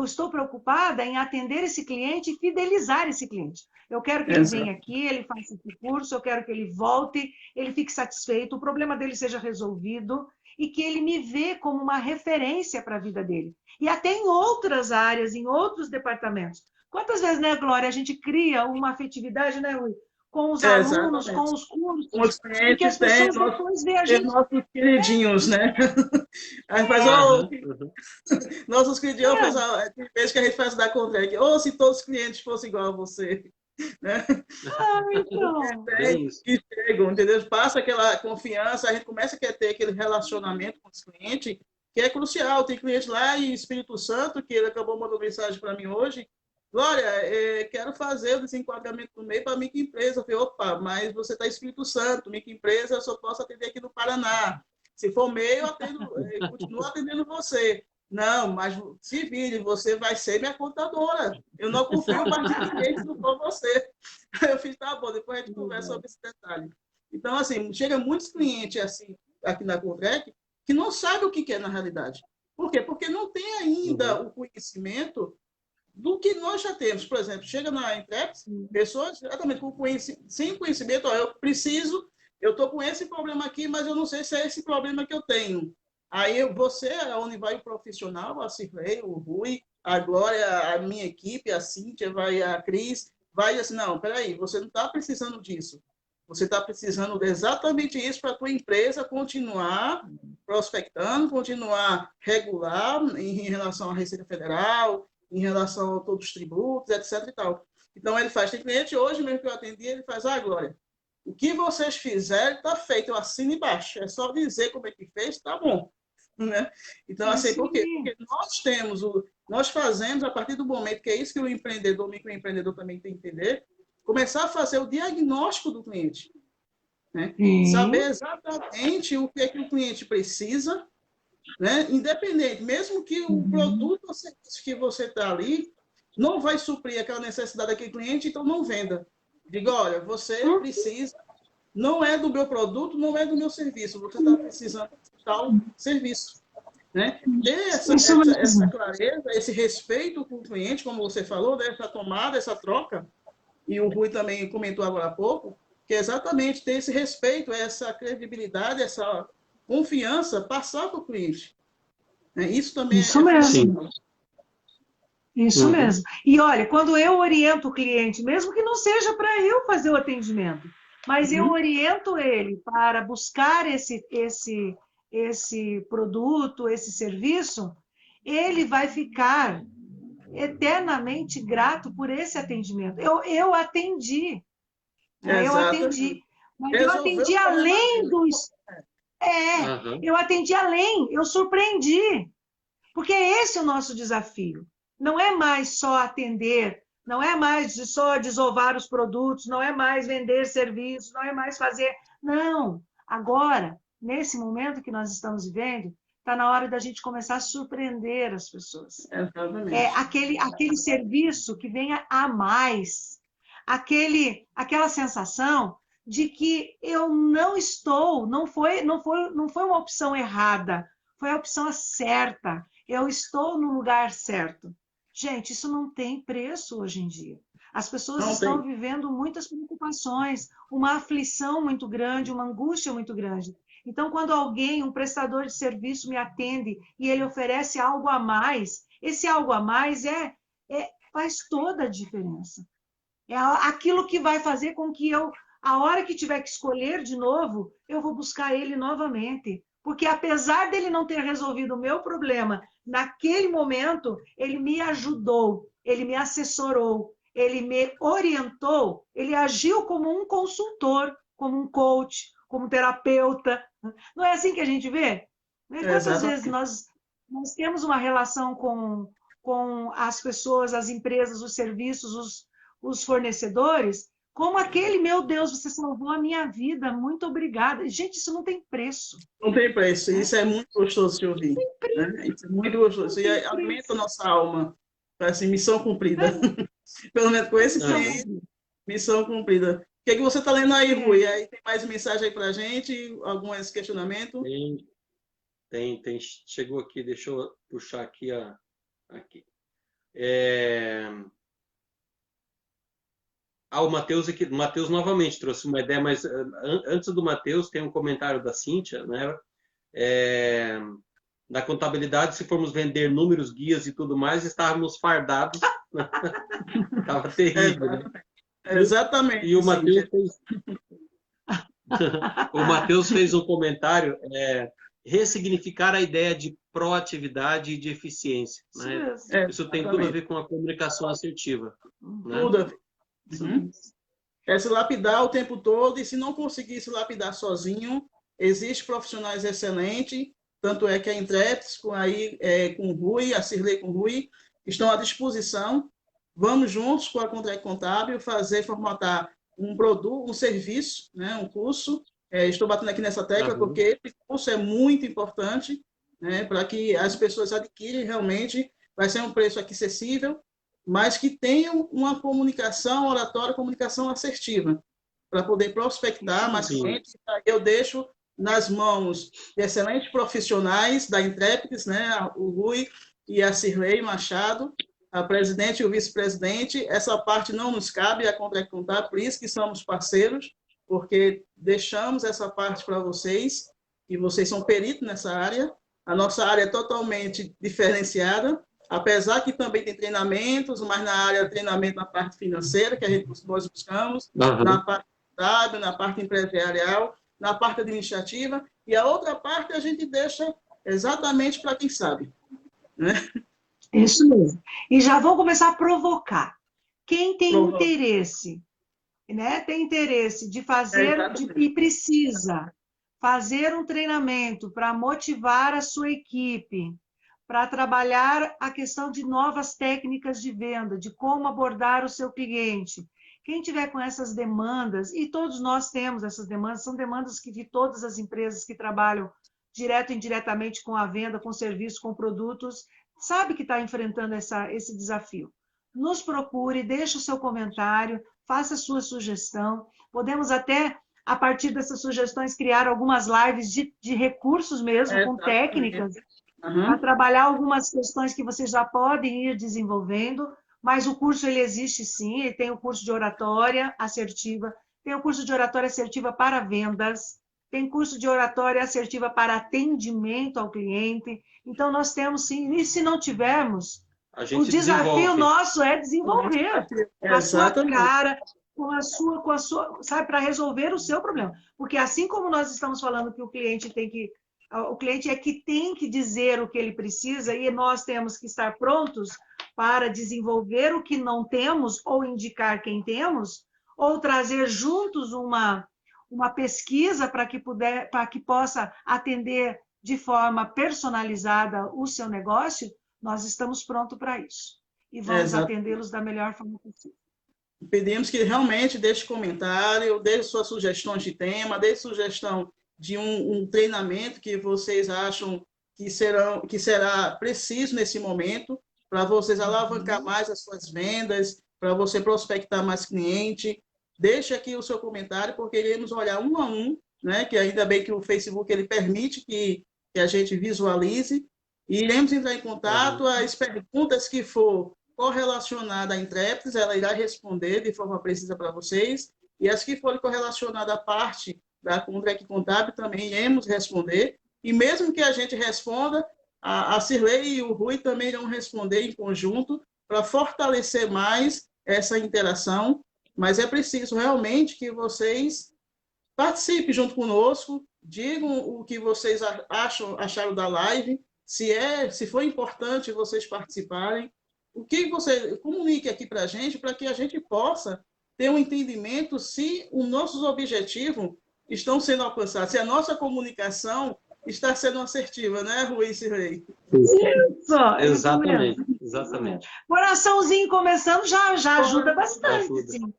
estou preocupada em atender esse cliente e fidelizar esse cliente. Eu quero que ele venha aqui, ele faça esse curso, eu quero que ele volte, ele fique satisfeito, o problema dele seja resolvido e que ele me vê como uma referência para a vida dele. E até em outras áreas, em outros departamentos. Quantas vezes, né, Glória, a gente cria uma afetividade, né, Rui? Com os alunos, com os cursos, com os clientes, que as pessoas depois veem a gente... nossos queridinhos, né? Nossos queridinhos, tem vezes que a gente faz da Contrec, se todos os clientes fossem igual a você. Né? Então. Que chegam, entendeu? Passa aquela confiança, a gente começa a ter aquele relacionamento com os clientes, que é crucial. Tem cliente lá em Espírito Santo, que ele acabou mandando mensagem para mim hoje, Glória, quero fazer o desenquadramento do MEI para a microempresa. Eu falei, opa, mas você está em Espírito Santo, microempresa eu só posso atender aqui no Paraná. Se for MEI, eu continuo atendendo você. Não, mas se vire, você vai ser minha contadora. Eu não confio mais em ninguém se não for você. Eu fiz, tá bom, depois a gente conversa sobre esse detalhe. Então, assim, chega muitos clientes assim, aqui na Contrec que não sabem o que é na realidade. Por quê? Porque não tem ainda o conhecimento do que nós já temos. Por exemplo, chega na Intrep, pessoas exatamente sem conhecimento, eu estou com esse problema aqui, mas eu não sei se é esse problema que eu tenho. Aí você é onde vai o profissional, a Cirlei, o Rui, a Glória, a minha equipe, a Cíntia, vai a Cris, vai assim, não, peraí, você não está precisando disso. Você está precisando de exatamente isso para a tua empresa continuar prospectando, continuar regular em relação à Receita Federal, em relação a todos os tributos, etc. e tal. Então, ele faz. Tem cliente hoje mesmo que eu atendi, ele faz, Glória, o que vocês fizerem está feito, eu assino embaixo. É só dizer como é que fez, tá bom. Né? Então, assim, por quê? Porque nós fazemos, a partir do momento que é isso que o empreendedor, o microempreendedor também tem que entender, começar a fazer o diagnóstico do cliente. Né? Saber exatamente o que é que o cliente precisa, né? Independente, mesmo que o produto ou serviço que você está ali não vai suprir aquela necessidade daquele cliente, então não venda. Diga, olha, você precisa, não é do meu produto, não é do meu serviço, você está precisando de tal serviço. né? Ter Isso essa mesmo. clareza, esse respeito com o cliente, como você falou, né? Essa tomada, essa troca, e o Rui também comentou agora há pouco, que é exatamente ter esse respeito, essa credibilidade, essa confiança, passar para o cliente. Né? Isso também Isso é mesmo. fundamental. Isso Uhum. mesmo. E olha, quando eu oriento o cliente, mesmo que não seja para eu fazer o atendimento, mas eu oriento ele para buscar esse produto, esse serviço, ele vai ficar eternamente grato por esse atendimento. Eu atendi, né? Eu Exatamente. atendi, mas eu Resolveu atendi o problema além dele. dos. Aham. Eu atendi além, eu surpreendi. Porque é esse o nosso desafio. Não é mais só atender, não é mais só desovar os produtos, não é mais vender serviços, não é mais fazer. Não. Agora, nesse momento que nós estamos vivendo, está na hora da gente começar a surpreender as pessoas. É Exatamente. aquele serviço que venha a mais, aquela sensação de que eu não estou, não foi uma opção errada, foi a opção certa. Eu estou no lugar certo. Gente, isso não tem preço hoje em dia. As pessoas Não estão tem. vivendo muitas preocupações, uma aflição muito grande, uma angústia muito grande. Então, quando alguém, um prestador de serviço me atende e ele oferece algo a mais, esse algo a mais faz toda a diferença. É aquilo que vai fazer com que eu, a hora que tiver que escolher de novo, eu vou buscar ele novamente. Porque apesar dele não ter resolvido o meu problema naquele momento, ele me ajudou, ele me assessorou, ele me orientou, ele agiu como um consultor, como um coach, como um terapeuta. Não é assim que a gente vê? Né? Quantas vezes Exatamente. nós temos uma relação com as pessoas, as empresas, os serviços, os fornecedores, como aquele, meu Deus, você salvou a minha vida, muito obrigada. Gente, isso não tem preço. Não tem preço. Né? Isso é muito gostoso de Não ouvir. tem Né? preço, Isso é muito não gostoso. E tem alimenta a preço. nossa alma. Parece missão cumprida. Pelo menos com esse Missão Aham. cliente, cumprida. missão cumprida. O que, é que você está lendo aí, É, Rui? Aí tem mais mensagem aí para a gente? Alguns questionamentos? Tem. Chegou aqui, deixa eu puxar aqui aqui. É... o Matheus aqui, o Matheus novamente trouxe uma ideia, mas antes do Matheus tem um comentário da Cíntia, né? Na contabilidade, se formos vender números, guias e tudo mais, estávamos fardados. Estava terrível, né? E Exatamente, o Matheus Cíntia. fez, o Matheus fez um comentário, ressignificar a ideia de proatividade e de eficiência, isso né? mesmo. Isso tem tudo a Exatamente. ver com a comunicação assertiva, né? Tudo a ver. Isso Uhum. mesmo. É se lapidar o tempo todo, e se não conseguir se lapidar sozinho, existem profissionais excelentes, tanto é que a Intreps, com o Rui, a Cirlei com o Rui, estão à disposição. Vamos juntos com a Contract Contábil formatar um produto, um serviço, né, um curso. Estou batendo aqui nessa tecla Aham. porque esse curso é muito importante, né, para que as pessoas adquirem realmente, vai ser um preço aqui acessível, mas que tenham uma comunicação oratória, comunicação assertiva, para poder prospectar mais Sim. clientes. Eu deixo nas mãos de excelentes profissionais da Intrépides, né, o Rui e a Cirlei Machado, a presidente e o vice-presidente. Essa parte não nos cabe, a Contract Contábil, por isso que somos parceiros, porque deixamos essa parte para vocês, e vocês são peritos nessa área. A nossa área é totalmente diferenciada, apesar que também tem treinamentos, mas na área de treinamento na parte financeira, que nós buscamos, Aham. na parte contábil, na parte empresarial, na parte administrativa, e a outra parte a gente deixa exatamente para quem sabe. Né? Isso mesmo. E já vou começar a provocar. Quem tem interesse, né, tem interesse de fazer e precisa fazer um treinamento para motivar a sua equipe, para trabalhar a questão de novas técnicas de venda, de como abordar o seu cliente. Quem tiver com essas demandas, e todos nós temos essas demandas, são demandas que de todas as empresas que trabalham direto e indiretamente com a venda, com serviços, com produtos, sabe que está enfrentando esse desafio. Nos procure, deixe o seu comentário, faça a sua sugestão. Podemos até, a partir dessas sugestões, criar algumas lives de recursos mesmo, com técnicas, a trabalhar algumas questões que vocês já podem ir desenvolvendo, mas o curso ele existe sim, ele tem o curso de oratória assertiva, tem o curso de oratória assertiva para vendas, tem curso de oratória assertiva para atendimento ao cliente. Então, nós temos sim, e se não tivermos, o desafio nosso é desenvolver com a sua cara, com a sua, sabe, para resolver o seu problema. Porque assim como nós estamos falando que o cliente é que tem que dizer o que ele precisa e nós temos que estar prontos para desenvolver o que não temos ou indicar quem temos, ou trazer juntos uma pesquisa para que possa atender de forma personalizada o seu negócio, nós estamos prontos para isso. E vamos atendê-los da melhor forma possível. Pedimos que realmente deixe comentário, deixe suas sugestões de tema, deixe sugestão de um treinamento que vocês acham que será preciso nesse momento, para vocês alavancar mais as suas vendas, para você prospectar mais cliente. Deixe aqui o seu comentário, porque iremos olhar um a um, né? Que ainda bem que o Facebook ele permite que a gente visualize, e iremos entrar em contato. As perguntas que for correlacionada à Intrépides, ela irá responder de forma precisa para vocês, e as que forem correlacionadas à parte da Contrec Contábil também iremos responder, e mesmo que a gente responda, a Cirlei e o Rui também irão responder em conjunto para fortalecer mais essa interação, mas é preciso realmente que vocês participem junto conosco, digam o que vocês acharam da live, se foi importante vocês participarem, o que você comunique aqui para que a gente possa ter um entendimento se os nossos objetivos estão sendo alcançados, se a nossa comunicação está sendo assertiva, né, Rui e Cirlei? Isso! Exatamente. Coraçãozinho começando já ajuda bastante. Ajuda. Sim.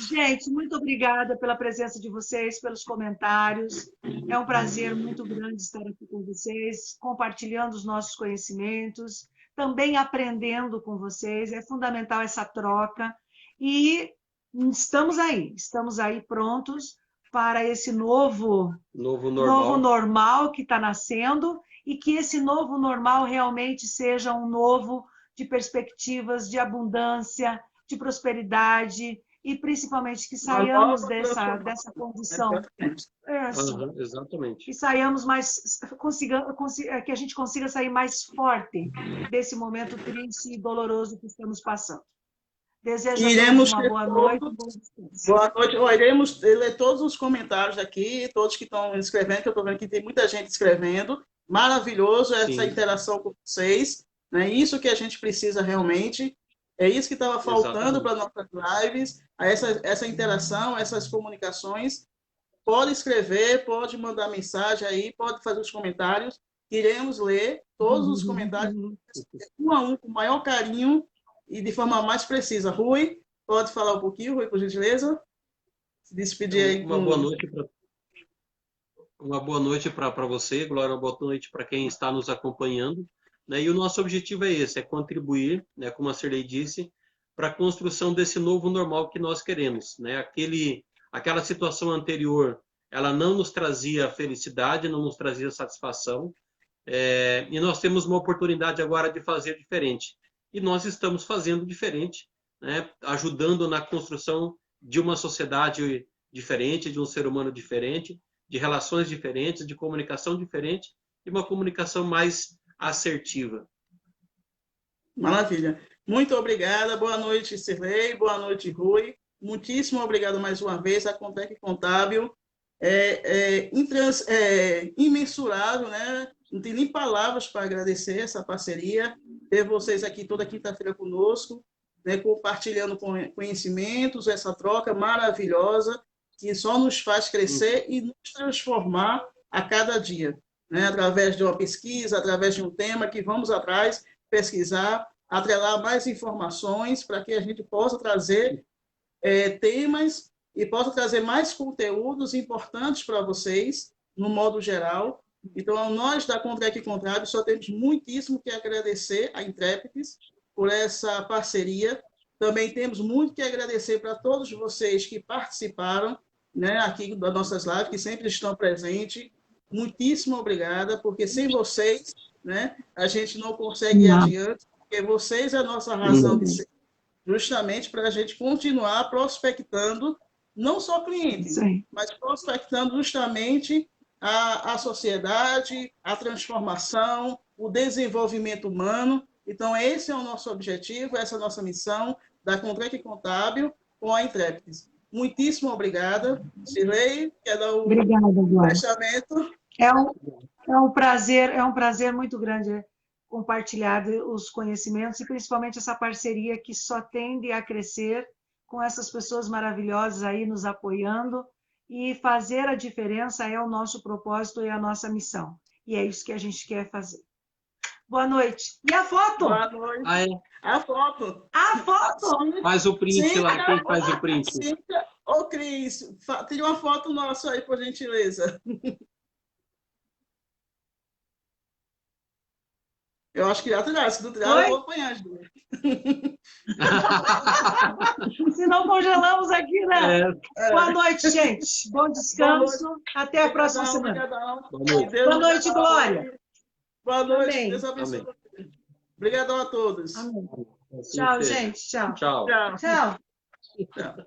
Gente, muito obrigada pela presença de vocês, pelos comentários. É um prazer muito grande estar aqui com vocês, compartilhando os nossos conhecimentos, também aprendendo com vocês. É fundamental essa troca. E estamos aí prontos para esse novo normal que está nascendo, e que esse novo normal realmente seja um novo de perspectivas de abundância, de prosperidade, e principalmente que saiamos dessa condição. Exatamente. Que saiamos que a gente consiga sair mais forte desse momento triste e doloroso que estamos passando. Desejo uma boa noite. Boa noite. Iremos ler todos os comentários aqui, todos que estão escrevendo, que eu estou vendo que tem muita gente escrevendo. Maravilhoso essa interação com vocês. Né? Isso que a gente precisa realmente. É isso que estava faltando para nossas lives, essa interação, essas comunicações. Pode escrever, pode mandar mensagem aí, pode fazer os comentários. Iremos ler todos os comentários, um a um, com o maior carinho e de forma mais precisa. Rui, pode falar um pouquinho, Rui, por gentileza? Se despedir aí. Uma boa noite para você, Glória, uma boa noite para quem está nos acompanhando. E o nosso objetivo é esse, é contribuir, né, como a Cirlei disse, para a construção desse novo normal que nós queremos. Né? Aquela situação anterior, ela não nos trazia felicidade, não nos trazia satisfação, e nós temos uma oportunidade agora de fazer diferente. E nós estamos fazendo diferente, né? Ajudando na construção de uma sociedade diferente, de um ser humano diferente, de relações diferentes, de comunicação diferente, e uma comunicação mais assertiva. Maravilha. Muito obrigada. Boa noite, Cirlei. Boa noite, Rui. Muitíssimo obrigado mais uma vez. A Contrec Contábil é imensurável, né? Não tem nem palavras para agradecer essa parceria, ter vocês aqui toda quinta-feira conosco, né? Compartilhando conhecimentos, essa troca maravilhosa que só nos faz crescer e nos transformar a cada dia. Né, através de uma pesquisa, através de um tema que vamos atrás, pesquisar, atrelar mais informações para que a gente possa trazer temas e possa trazer mais conteúdos importantes para vocês, no modo geral. Então, nós da Contrec Contábil só temos muitíssimo que agradecer à Intrépides por essa parceria. Também temos muito que agradecer para todos vocês que participaram, né, aqui das nossas lives, que sempre estão presentes. muitíssimo obrigada, porque sem vocês, né, a gente não consegue ir adiante, porque vocês é a nossa razão de ser, justamente para a gente continuar prospectando, não só clientes, mas prospectando justamente a sociedade, a transformação, o desenvolvimento humano. Então, esse é o nosso objetivo, essa é a nossa missão da Contrec Contábil com a Intrépides. Muitíssimo obrigada. Cirlei, quer dar o fechamento? É um prazer muito grande compartilhar os conhecimentos e principalmente essa parceria que só tende a crescer com essas pessoas maravilhosas aí nos apoiando, e fazer a diferença é o nosso propósito e a nossa missão. E é isso que a gente quer fazer. Boa noite. E a foto? Boa noite. A foto. A foto? Faz o print lá, quem faz o print? Ô, Cris, tira uma foto nossa aí, por gentileza. Eu acho que já tiraram. Se não tiraram, eu vou apanhar as duas. Se não congelamos aqui, né? Boa noite, gente. Bom descanso. Até a próxima semana. Boa noite, Glória. Boa noite. Deus abençoe. Obrigadão a todos. Amém. Tchau, gente. Tchau. Tchau. Tchau.